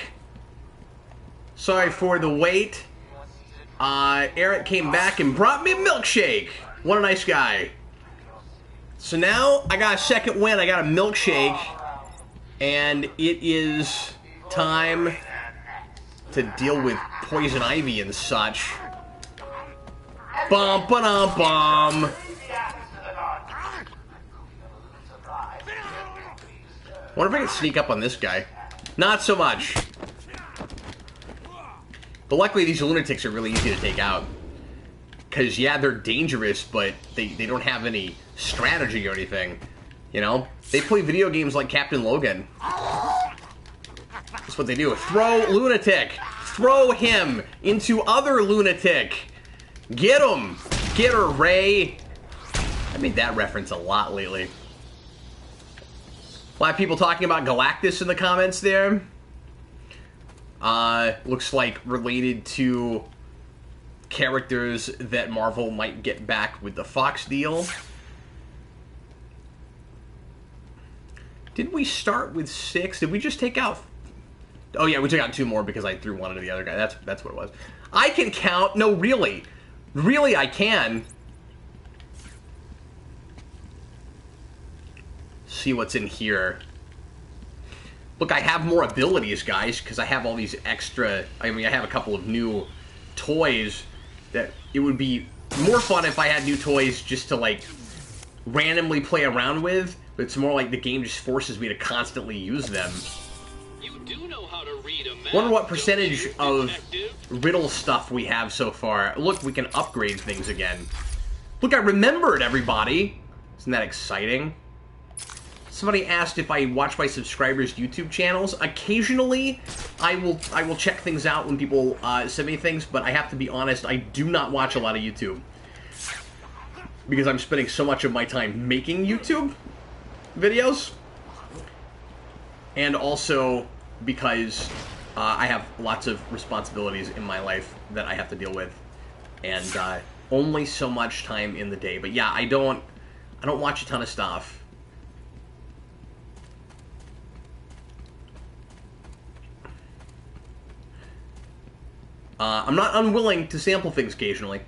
Sorry for the wait. Eric came back and brought me a milkshake. What a nice guy. So now I got a second win. I got a milkshake. And it is time to deal with poison ivy and such. Bum ba dum bum. Wonder if I can sneak up on this guy. Not so much. But luckily these lunatics are really easy to take out. Because, yeah, they're dangerous, but they don't have any strategy or anything. You know? They play video games like Captain Logan. That's what they do. Throw lunatic. Throw him into other lunatic. Get him. Get her, Ray. I made that reference a lot lately. A lot of people talking about Galactus in the comments there. Looks like related to characters that Marvel might get back with the Fox deal. Did we start with 6? Did we just take out... Oh yeah, we took out 2 more because I threw one into the other guy. That's what it was. I can count. No, really. Really, I can. See what's in here. Look, I have more abilities, guys, because I have all these extra... I mean, I have a couple of new toys that it would be more fun if I had new toys just to, like, randomly play around with, but it's more like the game just forces me to constantly use them. You do know how to read a map. Wonder what percentage of riddle stuff we have so far. Look, we can upgrade things again. Look, I remembered, everybody. Isn't that exciting? Somebody asked if I watch my subscribers' YouTube channels. Occasionally, I will check things out when people send me things, but I have to be honest, I do not watch a lot of YouTube. Because I'm spending so much of my time making YouTube videos. And also because I have lots of responsibilities in my life that I have to deal with. And only so much time in the day. But yeah, I don't watch a ton of stuff. I'm not unwilling to sample things occasionally.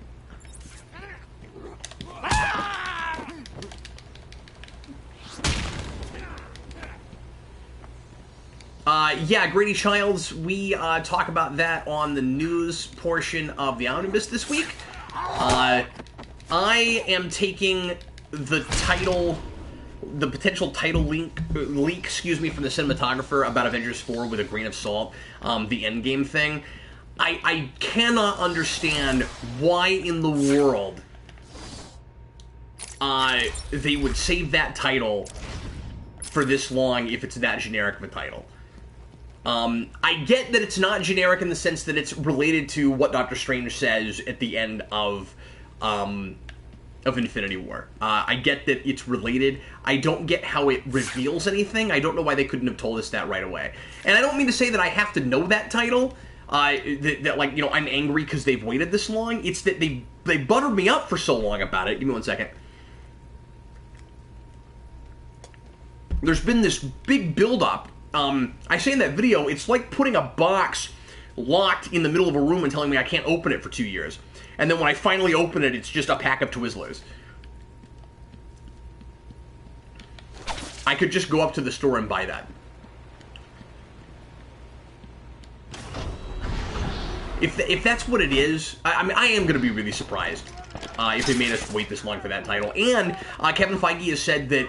Yeah, Grady Childs, we talk about that on the news portion of the Omnibus this week. I am taking the title, the potential title leak, excuse me, from the cinematographer about Avengers 4 with a grain of salt, the endgame thing. I cannot understand why in the world they would save that title for this long if it's that generic of a title. I get that it's not generic in the sense that it's related to what Doctor Strange says at the end of Infinity War. I get that it's related. I don't get how it reveals anything. I don't know why they couldn't have told us that right away. And I don't mean to say that I have to know that title. That like, you know, I'm angry because they've waited this long. It's that they buttered me up for so long about it. Give me 1 second. There's been this big build-up. I say in that video, it's like putting a box locked in the middle of a room and telling me I can't open it for 2 years. And then when I finally open it, it's just a pack of Twizzlers. I could just go up to the store and buy that. If that's what it is, I mean, I am going to be really surprised if they made us wait this long for that title. And Kevin Feige has said that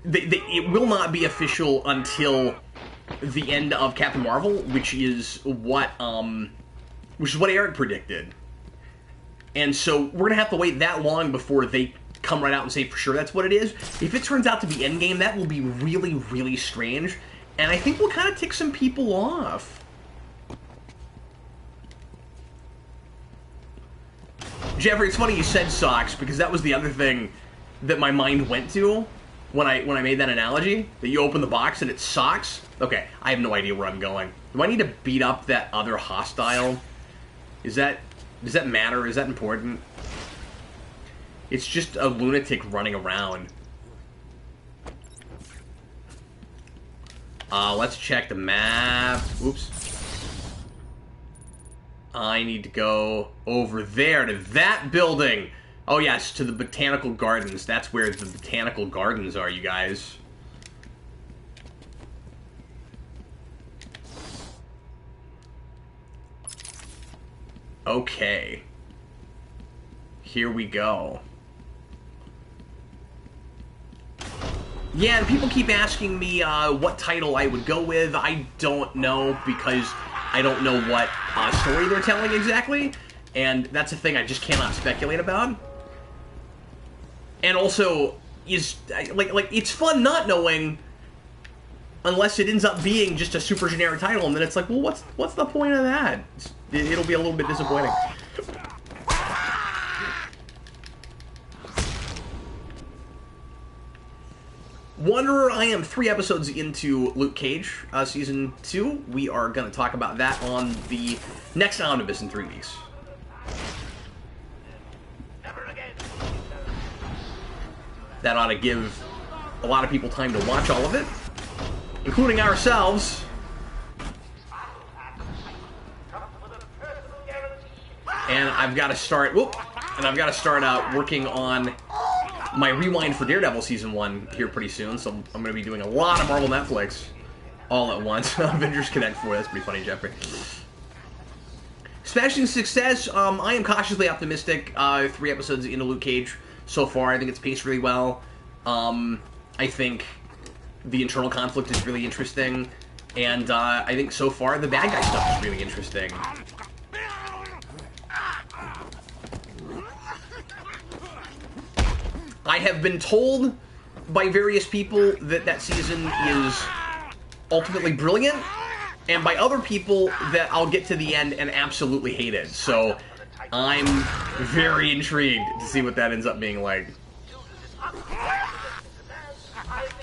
it will not be official until the end of Captain Marvel, which is what Eric predicted. And so we're going to have to wait that long before they come right out and say for sure that's what it is. If it turns out to be Endgame, that will be really, really strange. And I think we'll kind of tick some people off. Jeffrey, it's funny you said socks, because that was the other thing that my mind went to when I made that analogy. That you open the box and it's socks. Okay, I have no idea where I'm going. Do I need to beat up that other hostile? Does that matter? Is that important? It's just a lunatic running around. Let's check the map. Oops. I need to go over there to that building. Oh, yes, to the Botanical Gardens. That's where the Botanical Gardens are, you guys. Okay. Here we go. Yeah, and people keep asking me what title I would go with. I don't know, because I don't know what story they're telling exactly. And that's a thing I just cannot speculate about. And also, it's fun not knowing, unless it ends up being just a super generic title, and then it's like, well, what's the point of that? It'll be a little bit disappointing. Wanderer, I am 3 episodes into Luke Cage, Season 2. We are going to talk about that on the next Omnibus in 3 weeks. That ought to give a lot of people time to watch all of it, including ourselves. And I've got to start, working on my rewind for Daredevil Season 1 here pretty soon, so I'm going to be doing a lot of Marvel Netflix all at once. Avengers Connect 4, that's pretty funny, Jeffrey. Smashing success, I am cautiously optimistic. 3 episodes into Luke Cage so far. I think it's paced really well. I think the internal conflict is really interesting, and I think so far the bad guy stuff is really interesting. I have been told by various people that that season is ultimately brilliant, and by other people that I'll get to the end and absolutely hate it. So I'm very intrigued to see what that ends up being like.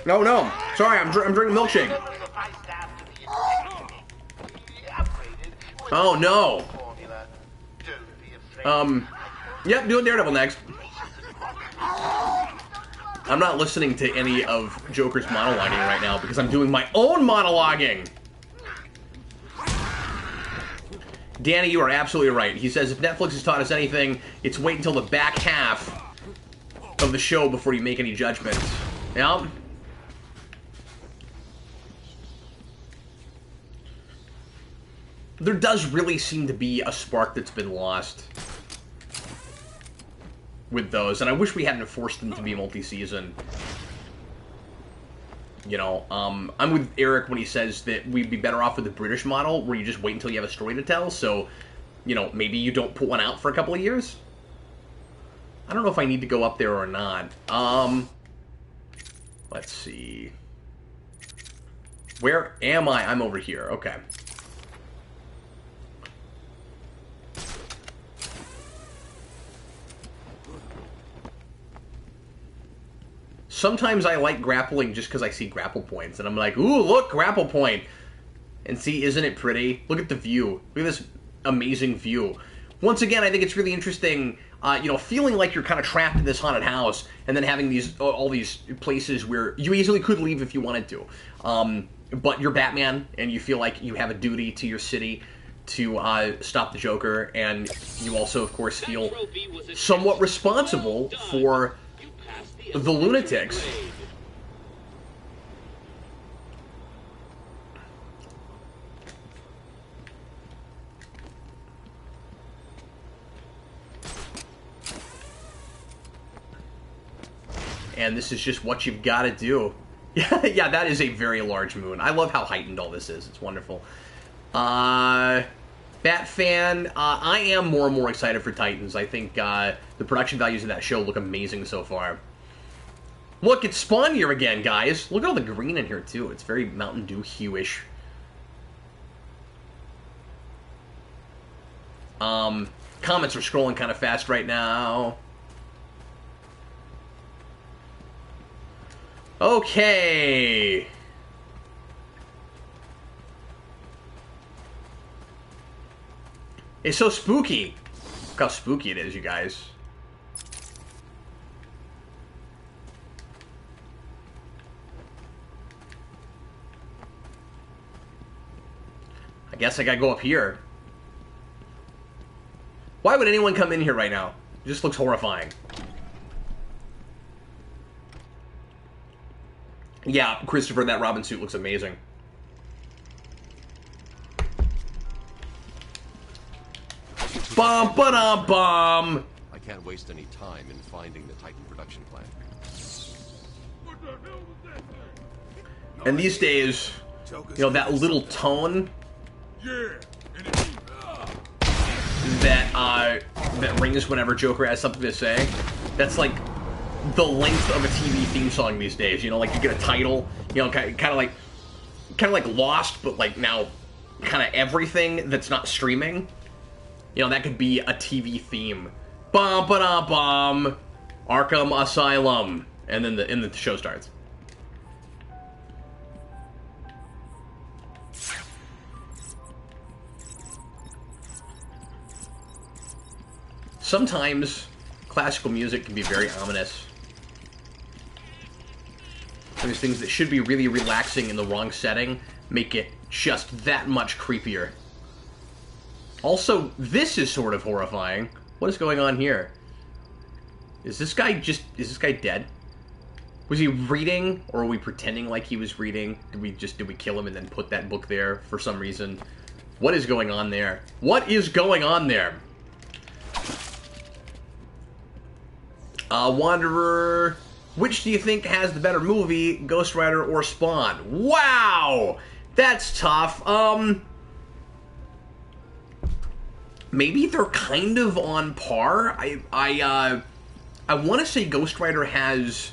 No. Sorry, I'm drinking milkshake. Oh, no. Yep, doing Daredevil next. I'm not listening to any of Joker's monologuing right now because I'm doing my own monologuing. Danny, you are absolutely right. He says, if Netflix has taught us anything, it's wait until the back half of the show before you make any judgments. Yeah. There does really seem to be a spark that's been lost with those, and I wish we hadn't forced them to be multi-season. You know, I'm with Eric when he says that we'd be better off with the British model, where you just wait until you have a story to tell, so, you know, maybe you don't put one out for a couple of years? I don't know if I need to go up there or not. Let's see. Where am I? I'm over here. Okay. Sometimes I like grappling just because I see grapple points, and I'm like, ooh, look, grapple point. And see, isn't it pretty? Look at the view. Look at this amazing view. Once again, I think it's really interesting, you know, feeling like you're kind of trapped in this haunted house, and then having these all these places where you easily could leave if you wanted to. But you're Batman, and you feel like you have a duty to your city to stop the Joker, and you also, of course, feel somewhat responsible for the lunatics. And this is just what you've got to do. Yeah, that is a very large moon. I love how heightened all this is. It's wonderful. Bat fan, I am more and more excited for Titans. I think the production values of that show look amazing so far. Look, it's Spawn here again, guys. Look at all the green in here, too. It's very Mountain Dew hue-ish. Comments are scrolling kind of fast right now. Okay. It's so spooky. Look how spooky it is, you guys. guess I gotta go up here. Why would anyone come in here right now? It just looks horrifying. Yeah, Christopher, that Robin suit looks amazing. Bum ba da bum. I can't waste any time in finding the Titan production plant. And these days, you know, that little tone that rings whenever Joker has something to say, that's like the length of a TV theme song these days. You know, like you get a title, you know, kind of like Lost, but like now kind of everything that's not streaming. You know, that could be a TV theme. Bum ba da bum, Arkham Asylum, and then the show starts. Sometimes classical music can be very ominous. There's things that should be really relaxing in the wrong setting make it just that much creepier. Also, this is sort of horrifying. What is going on here? Is this guy dead? Was he reading, or are we pretending like he was reading? Did we kill him and then put that book there for some reason? What is going on there? What is going on there? Wanderer, which do you think has the better movie, Ghost Rider or Spawn? Wow! That's tough. Maybe they're kind of on par. I want to say Ghost Rider has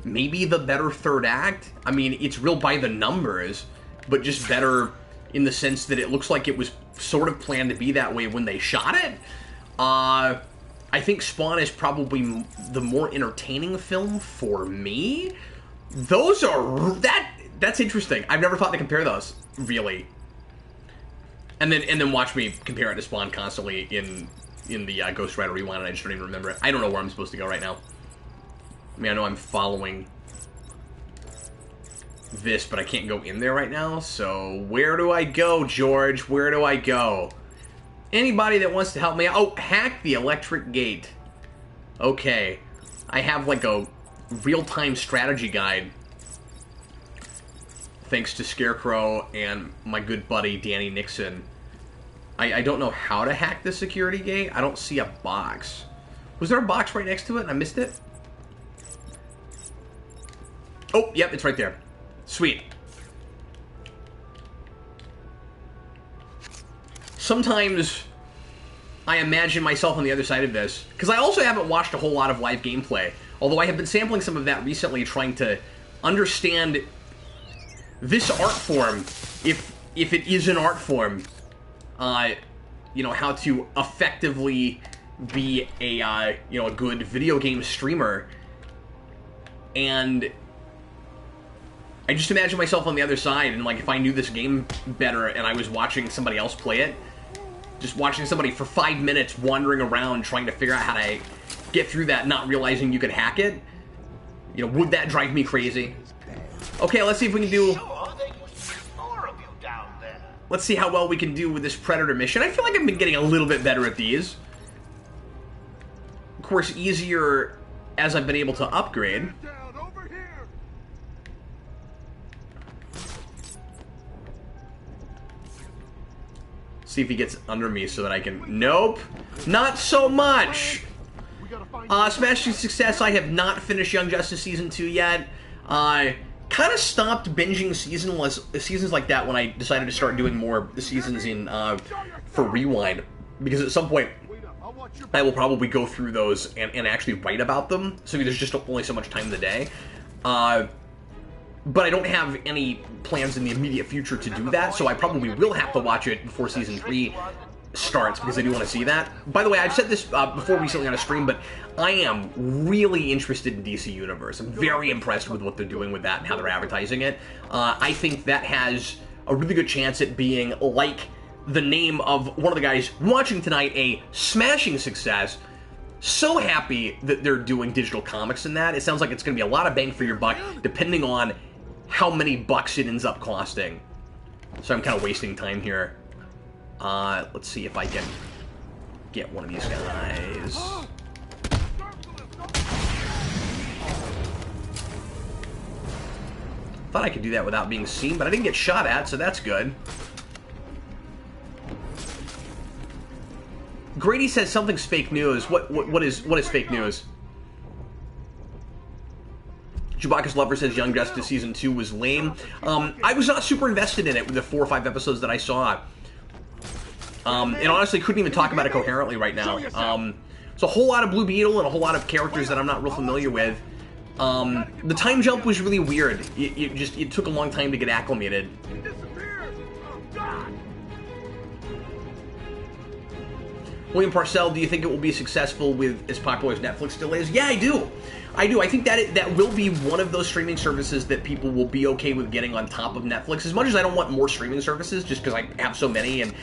maybe the better third act. I mean, it's real by the numbers, but just better in the sense that it looks like it was sort of planned to be that way when they shot it. I think Spawn is probably the more entertaining film for me. That's interesting. I've never thought to compare those, really. And then watch me compare it to Spawn constantly in the Ghost Rider Rewind, and I just don't even remember it. I don't know where I'm supposed to go right now. I mean, I know I'm following this, but I can't go in there right now, so where do I go, George? Where do I go? Anybody that wants to help me out? Oh, hack the electric gate. Okay. I have like a real-time strategy guide. Thanks to Scarecrow and my good buddy Danny Nixon. I don't know how to hack the security gate. I don't see a box. Was there a box right next to it and I missed it? Oh, yep, it's right there. Sweet. Sometimes I imagine myself on the other side of this, because I also haven't watched a whole lot of live gameplay, although I have been sampling some of that recently, trying to understand this art form, if it is an art form, you know, how to effectively be a good video game streamer. And I just imagine myself on the other side, and like if I knew this game better and I was watching somebody else play it, just watching somebody for 5 minutes wandering around trying to figure out how to get through that, not realizing you could hack it, you know, would that drive me crazy? Okay, let's see if we can do... Let's see how well we can do with this Predator mission. I feel like I've been getting a little bit better at these. Of course, easier as I've been able to upgrade. See if he gets under me so that I can... Nope! Not so much! Smashing success, I have not finished Young Justice Season 2 yet. I kind of stopped binging seasons like that when I decided to start doing more seasons in for Rewind. Because at some point, I will probably go through those and actually write about them. So there's just only so much time in the day. But I don't have any plans in the immediate future to do that, so I probably will have to watch it before Season 3 starts, because I do want to see that. By the way, I've said this before recently on a stream, but I am really interested in DC Universe. I'm very impressed with what they're doing with that and how they're advertising it. I think that has a really good chance at being, like the name of one of the guys watching tonight, a smashing success. So happy that they're doing digital comics in that. It sounds like it's going to be a lot of bang for your buck, depending on how many bucks it ends up costing. So I'm kind of wasting time here. Let's see if I can get one of these guys. Thought I could do that without being seen, but I didn't get shot at, so that's good. Grady says something's fake news. What is fake news? Chewbacca's Lover says Young Justice Season 2 was lame. I was not super invested in it with the 4 or 5 episodes that I saw. And honestly couldn't even talk about it coherently right now. It's a whole lot of Blue Beetle and a whole lot of characters that I'm not real familiar with. The time jump was really weird. It took a long time to get acclimated. William Parcell, do you think it will be successful with as popular as Netflix still is? Yeah, I do. I think that will be one of those streaming services that people will be okay with getting on top of Netflix. As much as I don't want more streaming services, just because I have so many, and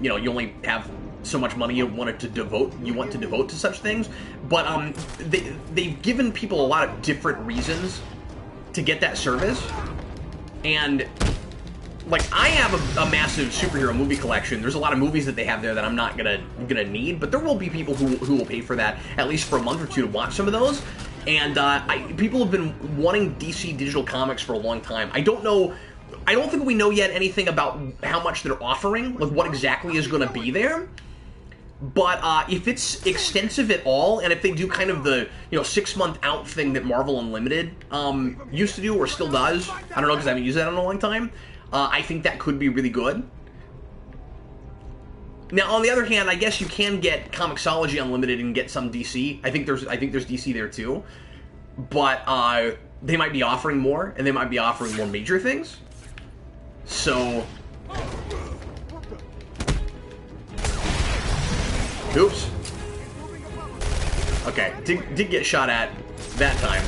you know, you only have so much money you want to devote to such things. But they've given people a lot of different reasons to get that service, and like, I have a massive superhero movie collection. There's a lot of movies that they have there that I'm not gonna need, but there will be people who will pay for that at least for a month or two to watch some of those. And people have been wanting DC digital comics for a long time. I don't think we know yet anything about how much they're offering, like what exactly is going to be there. But if it's extensive at all, and if they do kind of the 6-month out thing that Marvel Unlimited used to do or still does, I don't know because I haven't used that in a long time. I think that could be really good. Now, on the other hand, I guess you can get Comixology Unlimited and get some DC. I think there's DC there too, but they might be offering more, and they might be offering more major things. So, oops. Okay, did get shot at that time.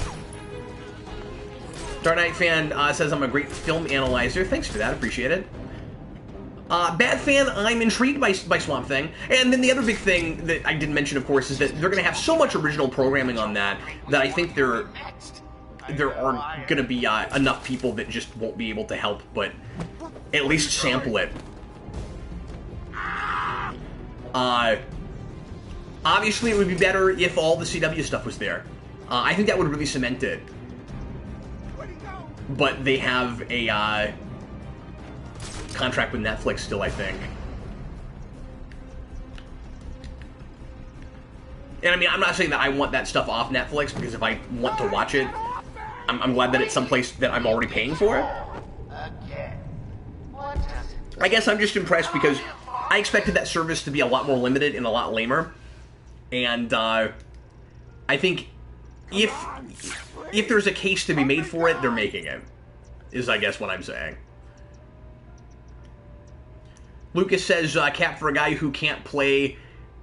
Dark Knight fan says I'm a great film analyzer. Thanks for that, appreciate it. Bad fan, I'm intrigued by Swamp Thing. And then the other big thing that I didn't mention, of course, is that they're going to have so much original programming on that I think there aren't going to be enough people that just won't be able to help but at least sample it. Obviously, it would be better if all the CW stuff was there. I think that would really cement it. But they have a contract with Netflix still, I think. And I mean, I'm not saying that I want that stuff off Netflix, because if I want to watch it, I'm glad that it's someplace that I'm already paying for it. I guess I'm just impressed because I expected that service to be a lot more limited and a lot lamer. And I think if there's a case to be made for it, they're making it, is I guess what I'm saying. Lucas says, cap for a guy who can't play...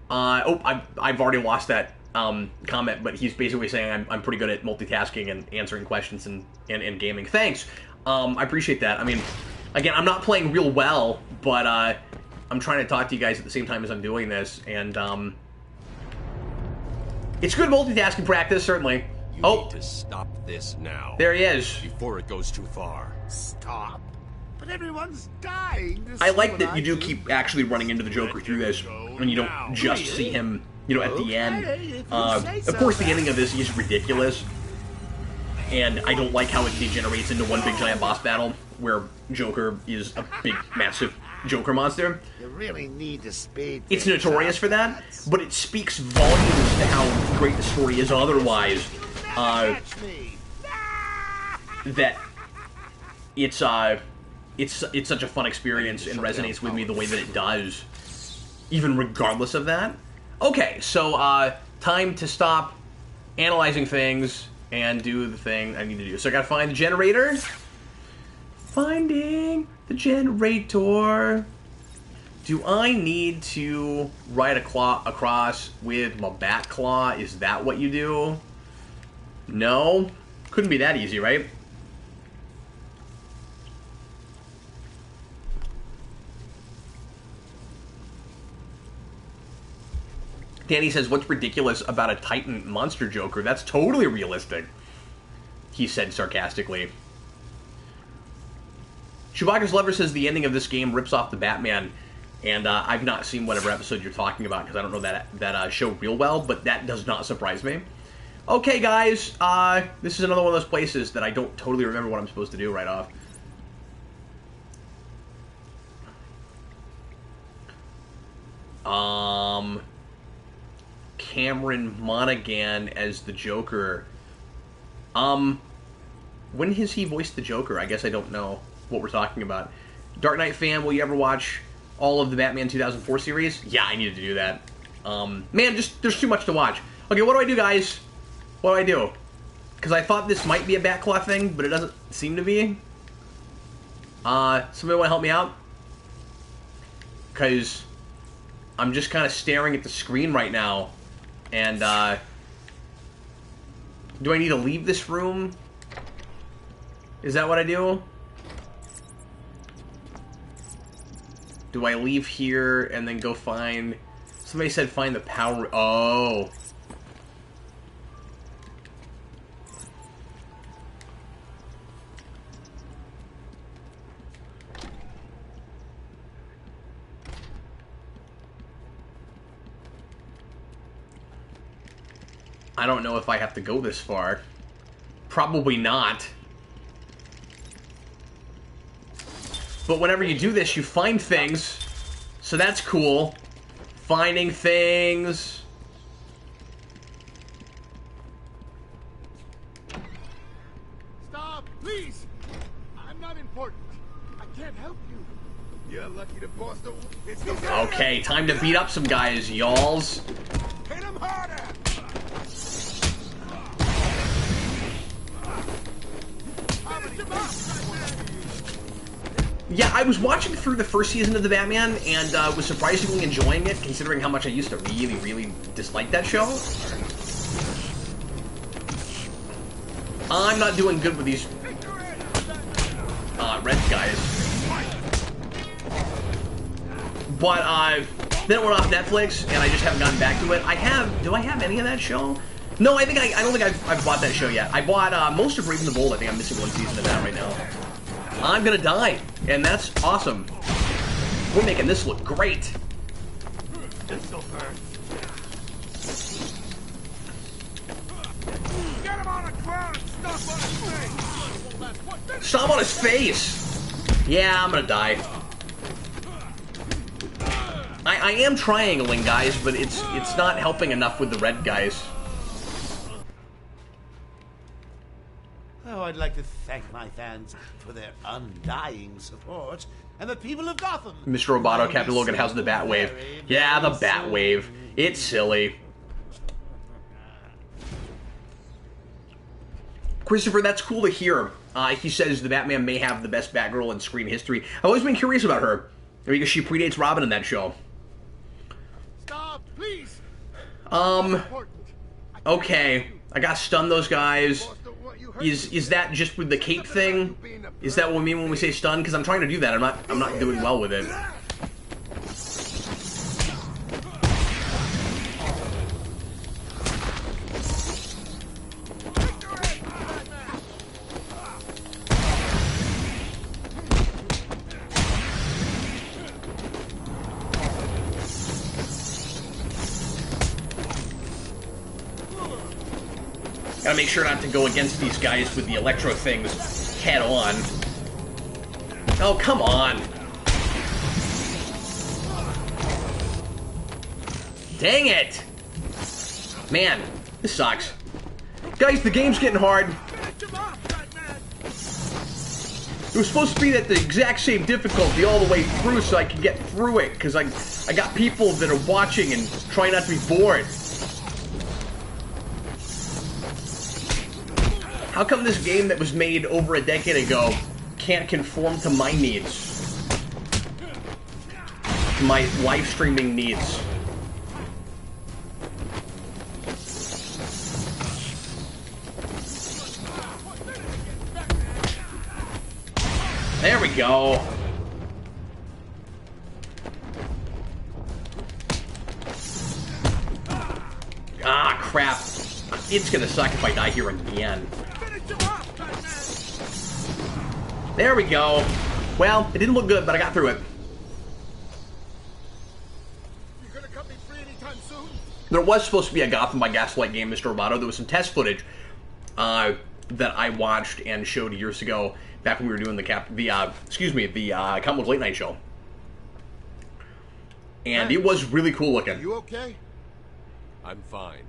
I've already lost that comment, but he's basically saying I'm pretty good at multitasking and answering questions and gaming. Thanks! I appreciate that. I mean, again, I'm not playing real well, but I'm trying to talk to you guys at the same time as I'm doing this, and it's good multitasking practice, certainly. You need to stop this now. There he is. Before it goes too far. Stop. But everyone's dying. I like that you do keep actually running into the Joker through this, and you don't just see him, at the end. Of course, the ending of this is ridiculous, and I don't like how it degenerates into one big giant boss battle, where Joker is a big, massive Joker monster. You really need to speed. It's notorious for that, but it speaks volumes to how great the story is otherwise. That it's such a fun experience and resonates with me the way that it does, even regardless of that. Okay, so time to stop analyzing things and do the thing I need to do. So I gotta find the generator. Finding the generator. Do I need to ride a claw across with my bat claw? Is that what you do? No? Couldn't be that easy, right? Danny says, what's ridiculous about a Titan monster Joker? That's totally realistic, he said sarcastically. Chewbacca's Lover says the ending of this game rips off the Batman, and I've not seen whatever episode you're talking about because I don't know that show real well, but that does not surprise me. Okay, guys, this is another one of those places that I don't totally remember what I'm supposed to do right off. Cameron Monaghan as the Joker. When has he voiced the Joker? I guess I don't know what we're talking about. Dark Knight fan, will you ever watch all of the Batman 2004 series? Yeah, I need to do that. Man, there's too much to watch. Okay, what do I do, guys? What do I do? Because I thought this might be a Batclaw thing, but it doesn't seem to be. Somebody want to help me out? Because I'm just kind of staring at the screen right now. And, do I need to leave this room? Is that what I do? Do I leave here and then go find... Somebody said find the power... Oh. I don't know if I have to go this far. Probably not. But whenever you do this, you find things. So that's cool. Finding things. Stop, please! I'm not important. I can't help you. You're lucky the boss don't... Okay, time to beat up some guys, y'alls. Hit him harder! Yeah, I was watching through the first season of The Batman and was surprisingly enjoying it, considering how much I used to really, really dislike that show. I'm not doing good with these red guys. But then it went off Netflix, and I just haven't gotten back to it. Do I have any of that show? No, I don't think I've bought that show yet. I bought most of Brave and the Bold. I think I'm missing one season of that right now. I'm gonna die, and that's awesome. We're making this look great. Get him on the ground and stomp on his face! Stomp on his face! Yeah, I'm gonna die. I am triangling, guys, but it's not helping enough with the red guys. Oh, I'd like to thank my fans for their undying support, and the people of Gotham. Mr. Roboto, Captain Logan, how's the Batwave? Yeah, the Batwave. It's silly. Christopher, that's cool to hear. He says the Batman may have the best Batgirl in screen history. I've always been curious about her, because she predates Robin in that show. Stop, please! Okay. I gotta stun those guys. Is that just with the cape thing? Is that what we mean when we say stun? Because I'm trying to do that. I'm not doing well with it. Gotta make sure not to go against these guys with the electro things head on. Oh, come on. Dang it! Man, this sucks. Guys, the game's getting hard. It was supposed to be at the exact same difficulty all the way through so I could get through it, because I got people that are watching and trying not to be bored. How come this game that was made over a decade ago can't conform to my needs? To my live streaming needs? There we go. Ah, crap. It's gonna suck if I die here again. There we go. Well, it didn't look good, but I got through it. You gonna cut me free anytime soon? There was supposed to be a Gotham by Gaslight game, Mr. Roboto. There was some test footage that I watched and showed years ago, back when we were doing the Comic Book Late Night Show. And it was really cool looking. You okay? I'm fine.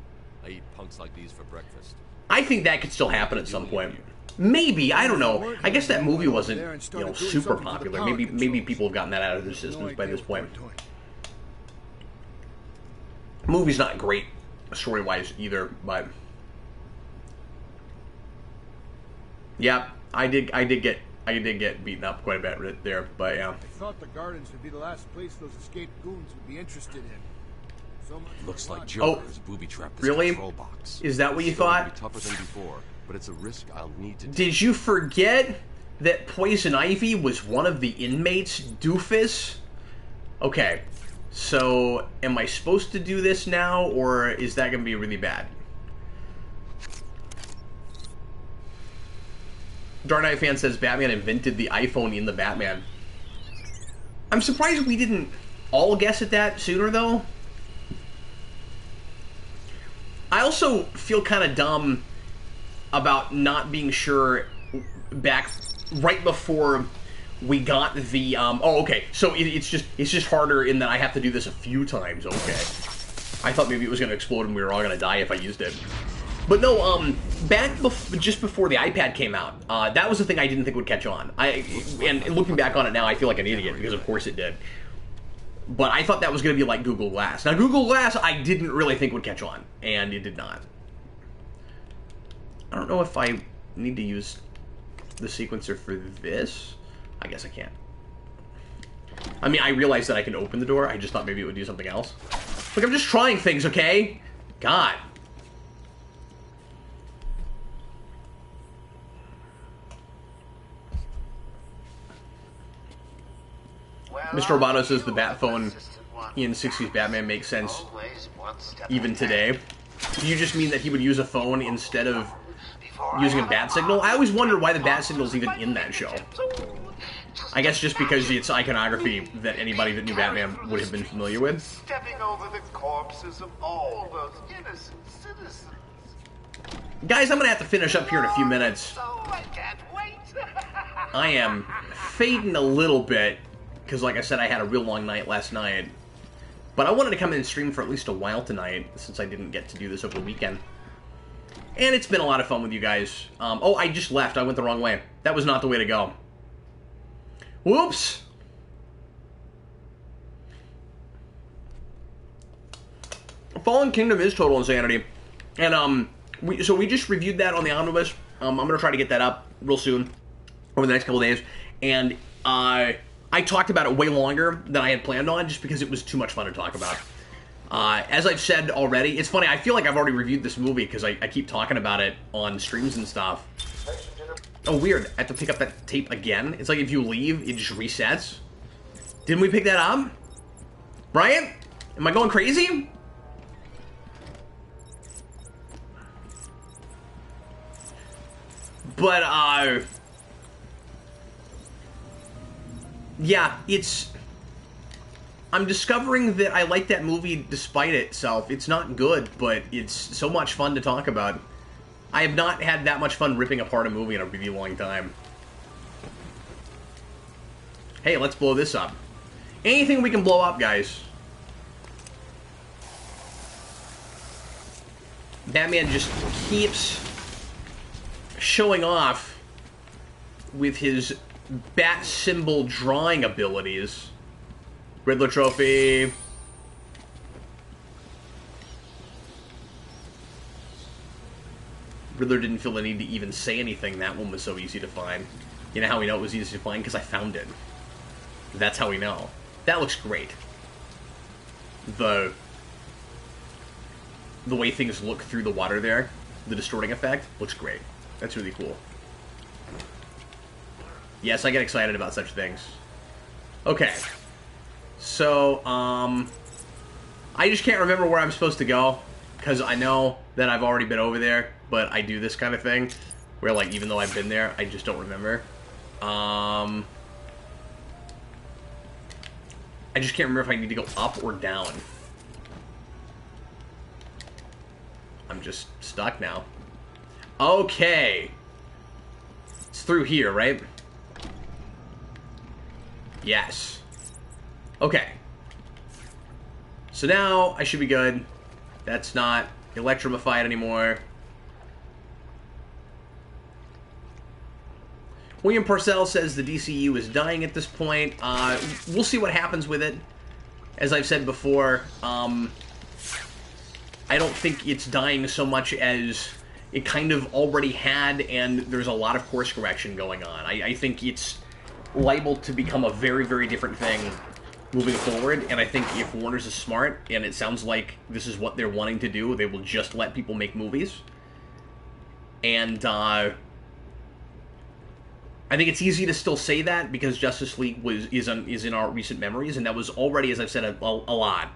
I eat punks like these for breakfast. I think that could still happen at some point. Maybe, I don't know. I guess that movie wasn't, super popular. Maybe people have gotten that out of their systems by this point. The movie's not great story-wise either, but yeah, I did get beaten up quite a bit right there, but yeah. I thought the gardens would be the last place those escaped goons would be interested in. So much Looks like Oh, Joker's booby-trapped this really? control box. Is that what you It's going to thought? be tougher than before, but it's a risk I'll need to take. Did you forget that Poison Ivy was one of the inmates, doofus? Okay, so am I supposed to do this now, or is that going to be really bad? Dark Knight fan says Batman invented the iPhone in the Batman. I'm surprised we didn't all guess at that sooner, though. I also feel kind of dumb about not being sure back right before we got the oh, okay, so it's just harder in that I have to do this a few times. Okay, I thought maybe it was going to explode and we were all going to die if I used it, but no. Just before the iPad came out, that was the thing I didn't think would catch on. And looking back on it now, I feel like an idiot because of course it did. But I thought that was going to be like Google Glass. Now, Google Glass, I didn't really think would catch on, and it did not. I don't know if I need to use the sequencer for this. I guess I can't. I mean, I realized that I can open the door. I just thought maybe it would do something else. Look, I'm just trying things, okay? God. Mr. Roboto says the bat phone in 60s Batman makes sense even today. Do you just mean that he would use a phone instead of using a bat signal? I always wonder why the bat signal is even in that show. I guess just because it's iconography that anybody that knew Batman would have been familiar with. Stepping over the corpses of all those innocent citizens. Guys, I'm going to have to finish up here in a few minutes. I can't wait. I am fading a little bit, because like I said, I had a real long night last night. But I wanted to come in and stream for at least a while tonight, since I didn't get to do this over the weekend. And it's been a lot of fun with you guys. Oh, I just left. I went the wrong way. That was not the way to go. Whoops! Fallen Kingdom is total insanity. And, we just reviewed that on the Omnibus. I'm going to try to get that up real soon, over the next couple days. And, I talked about it way longer than I had planned on, just because it was too much fun to talk about. As I've said already, it's funny, I feel like I've already reviewed this movie, because I keep talking about it on streams and stuff. Oh, weird. I have to pick up that tape again? It's like if you leave, it just resets? Didn't we pick that up? Brian? Am I going crazy? But, yeah, I'm discovering that I like that movie despite itself. It's not good, but it's so much fun to talk about. I have not had that much fun ripping apart a movie in a really long time. Hey, let's blow this up. Anything we can blow up, guys. Batman just keeps showing off with his bat symbol drawing abilities. Riddler trophy. Riddler didn't feel the need to even say anything. That one was so easy to find. You know how we know it was easy to find? Because I found it. That's how we know. That looks great. The way things look through the water there, the distorting effect, looks great. That's really cool. Yes, I get excited about such things. Okay. So, I just can't remember where I'm supposed to go, because I know that I've already been over there, but I do this kind of thing, where, like, even though I've been there, I just don't remember. I just can't remember if I need to go up or down. I'm just stuck now. Okay. It's through here, right? Yes. Okay. So now I should be good. That's not electrified anymore. William Purcell says the DCU is dying at this point. We'll see what happens with it. As I've said before, I don't think it's dying so much as it kind of already had, and there's a lot of course correction going on. I think it's liable to become a very, very different thing moving forward, and I think if Warner's is smart, and it sounds like this is what they're wanting to do, they will just let people make movies. And, I think it's easy to still say that because Justice League is in our recent memories, and that was already, as I've said a lot,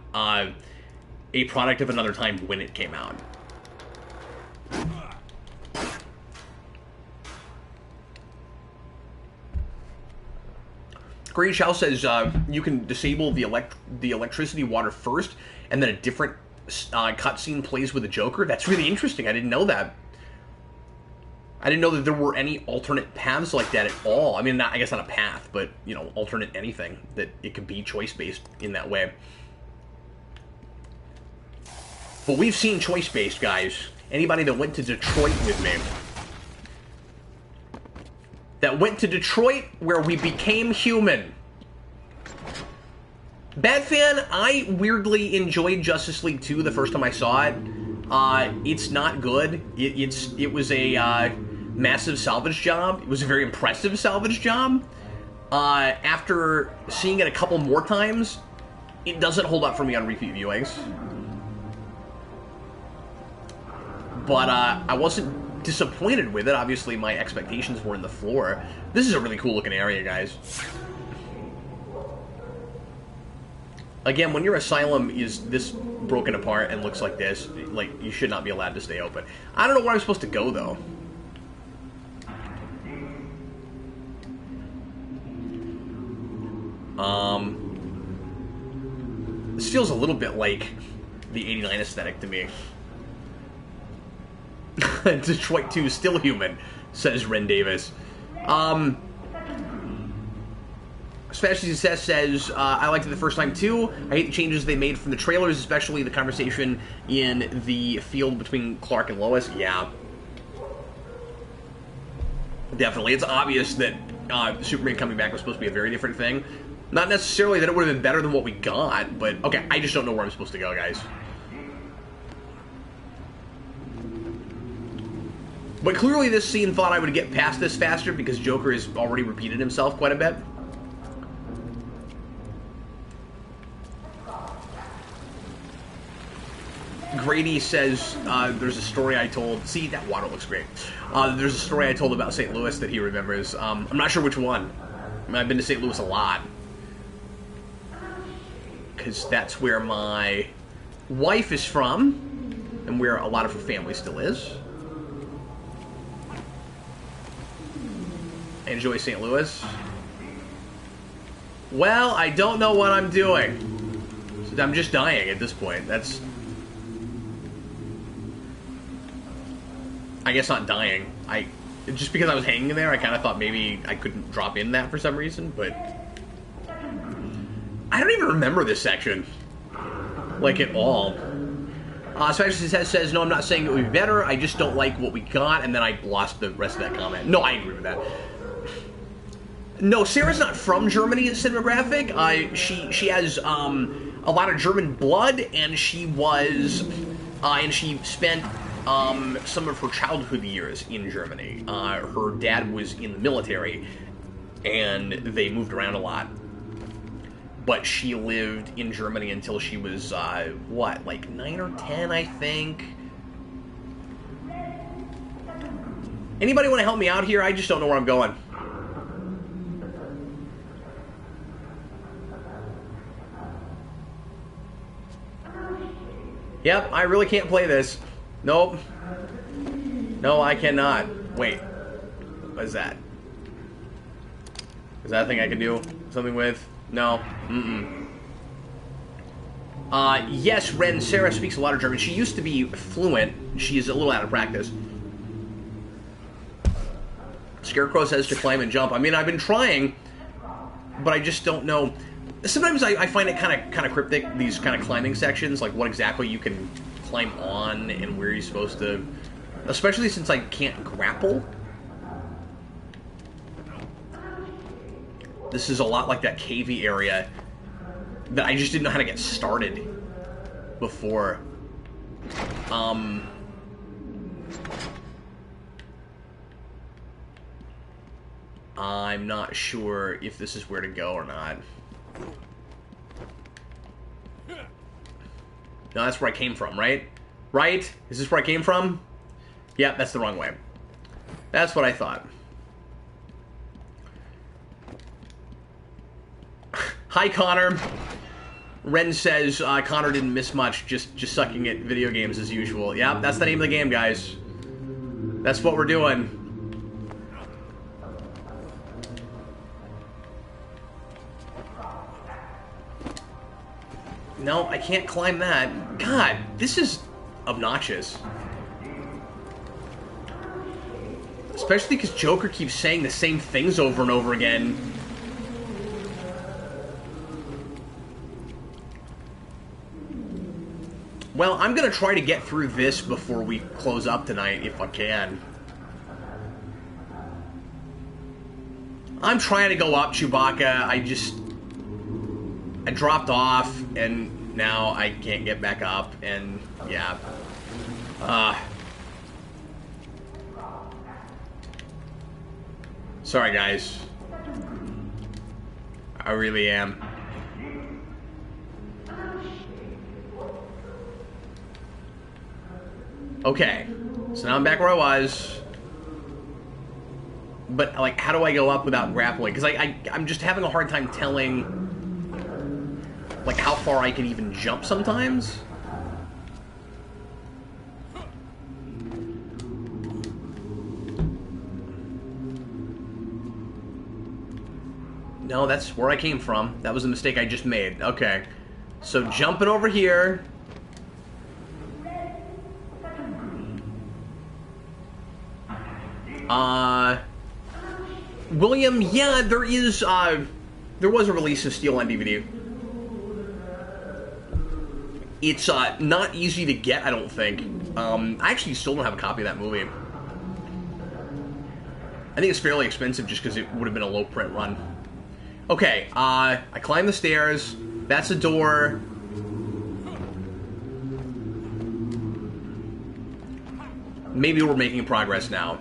a product of another time when it came out. Green Chow says you can disable the electricity water first, and then a different cutscene plays with the Joker. That's really interesting. I didn't know that. I didn't know that there were any alternate paths like that at all. I mean, I guess not a path, but, you know, alternate anything. That it could be choice-based in that way. But we've seen choice-based, guys. Anybody that went to Detroit with me. That went to Detroit where we became human. Batfan, I weirdly enjoyed Justice League 2 the first time I saw it. It's not good. It was a massive salvage job. It was a very impressive salvage job. After seeing it a couple more times, it doesn't hold up for me on repeat viewings. But I wasn't disappointed with it. Obviously, my expectations were in the floor. This is a really cool looking area, guys. Again, when your asylum is this broken apart and looks like this, like, you should not be allowed to stay open. I don't know where I'm supposed to go, though. This feels a little bit like the 89 aesthetic to me. Detroit 2 is still human, says Ren Davis. Especially Success says, I liked it the first time too. I hate the changes they made from the trailers, especially the conversation in the field between Clark and Lois. Yeah. Definitely. It's obvious that Superman coming back was supposed to be a very different thing. Not necessarily that it would have been better than what we got, but okay, I just don't know where I'm supposed to go, guys. But clearly this scene thought I would get past this faster because Joker has already repeated himself quite a bit. Grady says, there's a story I told... See, that water looks great. There's a story I told about St. Louis that he remembers. I'm not sure which one. I mean, I've been to St. Louis a lot. Because that's where my wife is from. And where a lot of her family still is. I enjoy St. Louis. Well, I don't know what I'm doing. I'm just dying at this point. That's... I guess not dying. Just because I was hanging there, I kind of thought maybe I couldn't drop in that for some reason, but... I don't even remember this section. Like, at all. Especially says, no, I'm not saying it would be better, I just don't like what we got, and then I lost the rest of that comment. No, I agree with that. No, Sarah's not from Germany, Cinematographic. She has, a lot of German blood, and she was, and she spent... some of her childhood years in Germany. Her dad was in the military, and they moved around a lot. But she lived in Germany until she was, what, like 9 or 10, I think? Anybody want to help me out here? I just don't know where I'm going. Yep, I really can't play this. Nope. No, I cannot. Wait. What is that? Is that a thing I can do something with? No. Mm-mm. Yes, Ren, Sarah speaks a lot of German. She used to be fluent. She is a little out of practice. Scarecrow says to climb and jump. I mean, I've been trying, but I just don't know. Sometimes I find it kind of cryptic, these kind of climbing sections, like what exactly you can climb on and where you're supposed to... Especially since I can't grapple. This is a lot like that cavey area that I just didn't know how to get started before. I'm not sure if this is where to go or not. No, that's where I came from, right? Right? Is this where I came from? Yep, that's the wrong way. That's what I thought. Hi, Connor. Ren says Connor didn't miss much, just sucking at video games as usual. Yeah, that's the name of the game, guys. That's what we're doing. No, I can't climb that. God, this is obnoxious. Especially because Joker keeps saying the same things over and over again. Well, I'm gonna try to get through this before we close up tonight, if I can. I'm trying to go up, Chewbacca. I dropped off, and now I can't get back up, and yeah. Sorry, guys. I really am. Okay, so now I'm back where I was. But, like, how do I go up without grappling? Because I'm just having a hard time telling, like, how far I can even jump sometimes. No, that's where I came from. That was a mistake I just made. Okay. So, jumping over here. William, yeah, there was a release of Steel on DVD. It's, not easy to get, I don't think. I actually still don't have a copy of that movie. I think it's fairly expensive just because it would have been a low print run. Okay, I climb the stairs. That's a door. Maybe we're making progress now.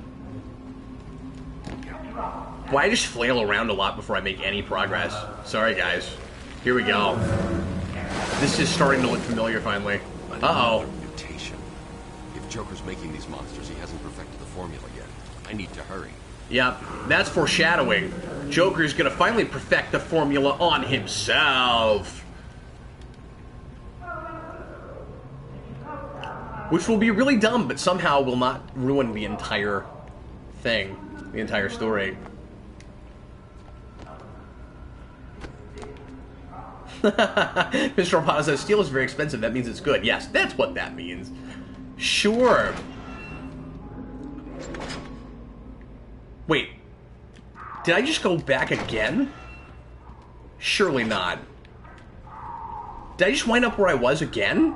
Why I just flail around a lot before I make any progress? Sorry, guys. Here we go. This is starting to look familiar, finally. Uh-oh. Mutation. If Joker's making these monsters, he hasn't perfected the formula yet. I need to hurry. Yep, that's foreshadowing. Joker's gonna finally perfect the formula on himself. Which will be really dumb, but somehow will not ruin the entire thing. The entire story. Mr. Rapata says, steel is very expensive. That means it's good. Yes, that's what that means. Sure. Wait. Did I just go back again? Surely not. Did I just wind up where I was again?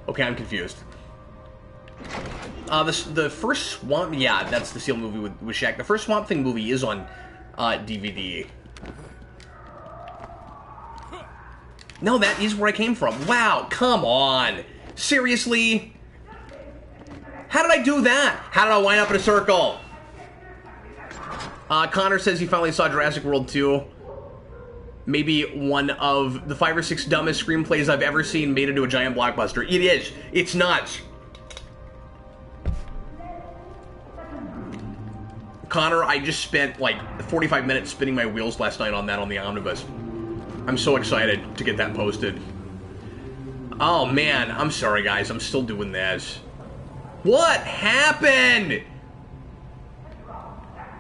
Okay, I'm confused. The first Swamp... Yeah, that's the Steel movie with Shaq. The first Swamp Thing movie is on DVD. No, that is where I came from. Wow, come on. Seriously? How did I do that? How did I wind up in a circle? Connor says he finally saw Jurassic World 2. Maybe one of the 5 or 6 dumbest screenplays I've ever seen made into a giant blockbuster. It is. It's nuts. Connor, I just spent like 45 minutes spinning my wheels last night on that on the omnibus. I'm so excited to get that posted. Oh man, I'm sorry guys, I'm still doing this. What happened?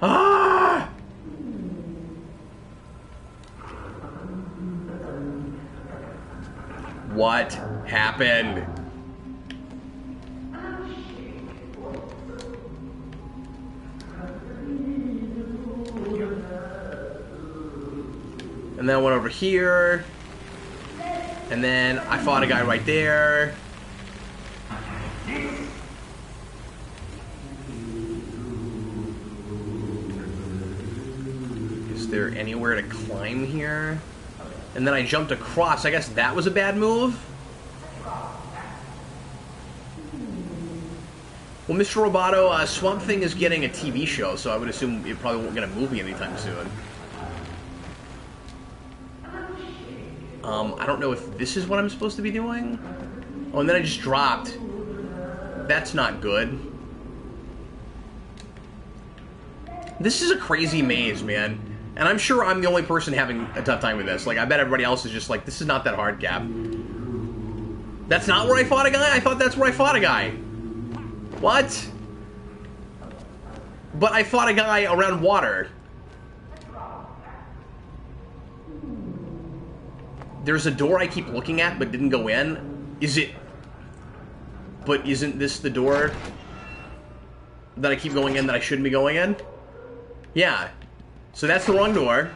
Ah! What happened? And then I went over here. And then I fought a guy right there. Is there anywhere to climb here? And then I jumped across. I guess that was a bad move. Well, Mr. Roboto, Swamp Thing is getting a TV show, so I would assume it probably won't get a movie anytime soon. I don't know if this is what I'm supposed to be doing. Oh, and then I just dropped. That's not good. This is a crazy maze, man. And I'm sure I'm the only person having a tough time with this. Like, I bet everybody else is just like, this is not that hard, Cap. That's not where I fought a guy? I thought that's where I fought a guy. What? But I fought a guy around water. There's a door I keep looking at but didn't go in. Is it... But isn't this the door that I keep going in that I shouldn't be going in? Yeah. So that's the wrong door.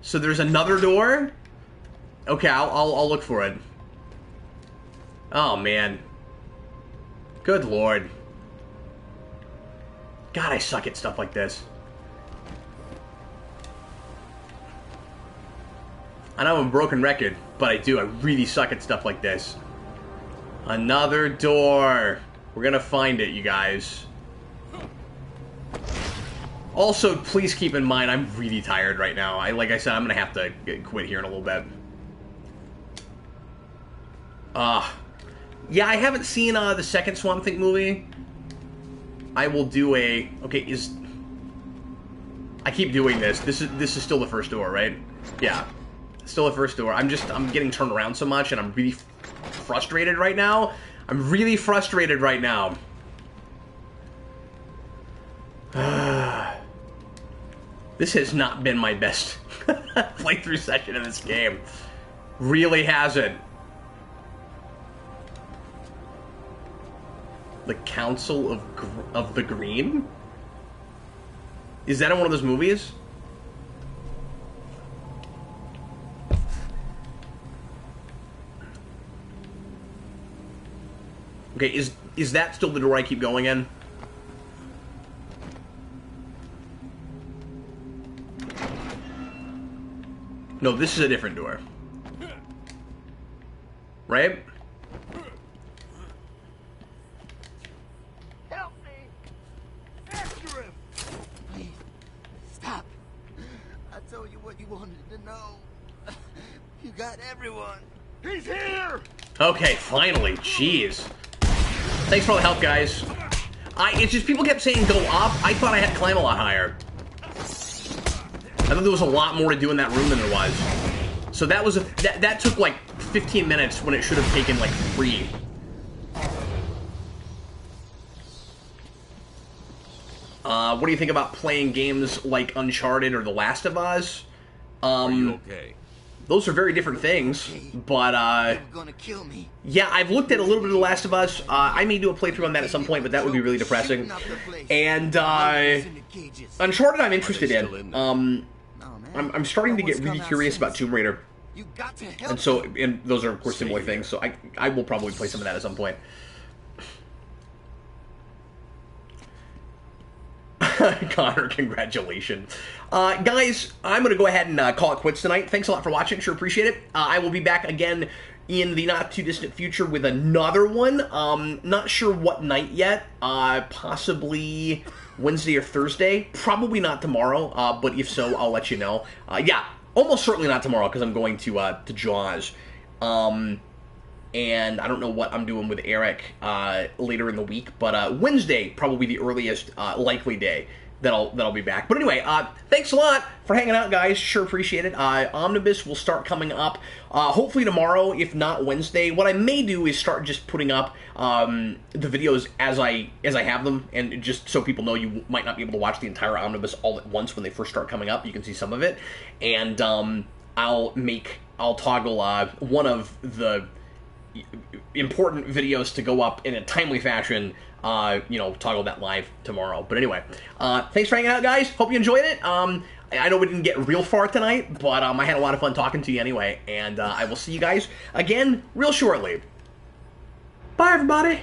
So there's another door? Okay, I'll look for it. Oh, man. Good lord. God, I suck at stuff like this. I know I'm a broken record, but I do. I really suck at stuff like this. Another door. We're gonna find it, you guys. Also, please keep in mind, I'm really tired right now. Like I said, I'm gonna have to quit here in a little bit. Yeah, I haven't seen the second Swamp Thing movie. I will do a... Okay, I keep doing this. This is still the first door, right? Yeah. Still the first door. I'm getting turned around so much, and I'm really frustrated right now. I'm really frustrated right now. This has not been my best playthrough session in this game. Really hasn't. The Council of the Green? Is that in one of those movies? Okay, is that still the door I keep going in? No, this is a different door. Right? Help me! After him! Please, stop. I told you what you wanted to know. You got everyone. He's here! Okay, finally. Jeez. Thanks for all the help, guys. It's just people kept saying go up. I thought I had to climb a lot higher. I thought there was a lot more to do in that room than there was. So that was that took like 15 minutes when it should have taken like 3. What do you think about playing games like Uncharted or The Last of Us? Are you okay? Those are very different things, but You're gonna kill me. yeah, I've looked at a little bit of The Last of Us. I may do a playthrough on that at some point, but that would be really depressing. And Uncharted I'm interested in. I'm starting to get really curious about Tomb Raider. You got to help. And so, and those are of course similar things, so I will probably play some of that at some point. Connor, congratulations. Guys, I'm going to go ahead and call it quits tonight. Thanks a lot for watching. Sure appreciate it. I will be back again in the not-too-distant future with another one. Not sure what night yet. Possibly Wednesday or Thursday. Probably not tomorrow, but if so, I'll let you know. Yeah, almost certainly not tomorrow because I'm going to Jaws. And I don't know what I'm doing with Eric later in the week, but Wednesday probably the earliest likely day that I'll be back. But anyway, thanks a lot for hanging out, guys. Sure appreciate it. Omnibus will start coming up hopefully tomorrow, if not Wednesday. What I may do is start just putting up the videos as I have them, and just so people know you might not be able to watch the entire Omnibus all at once when they first start coming up. You can see some of it, and I'll toggle one of the important videos to go up in a timely fashion, toggle that live tomorrow. But anyway, thanks for hanging out, guys. Hope you enjoyed it. I know we didn't get real far tonight, but I had a lot of fun talking to you anyway, and I will see you guys again real shortly. Bye, everybody.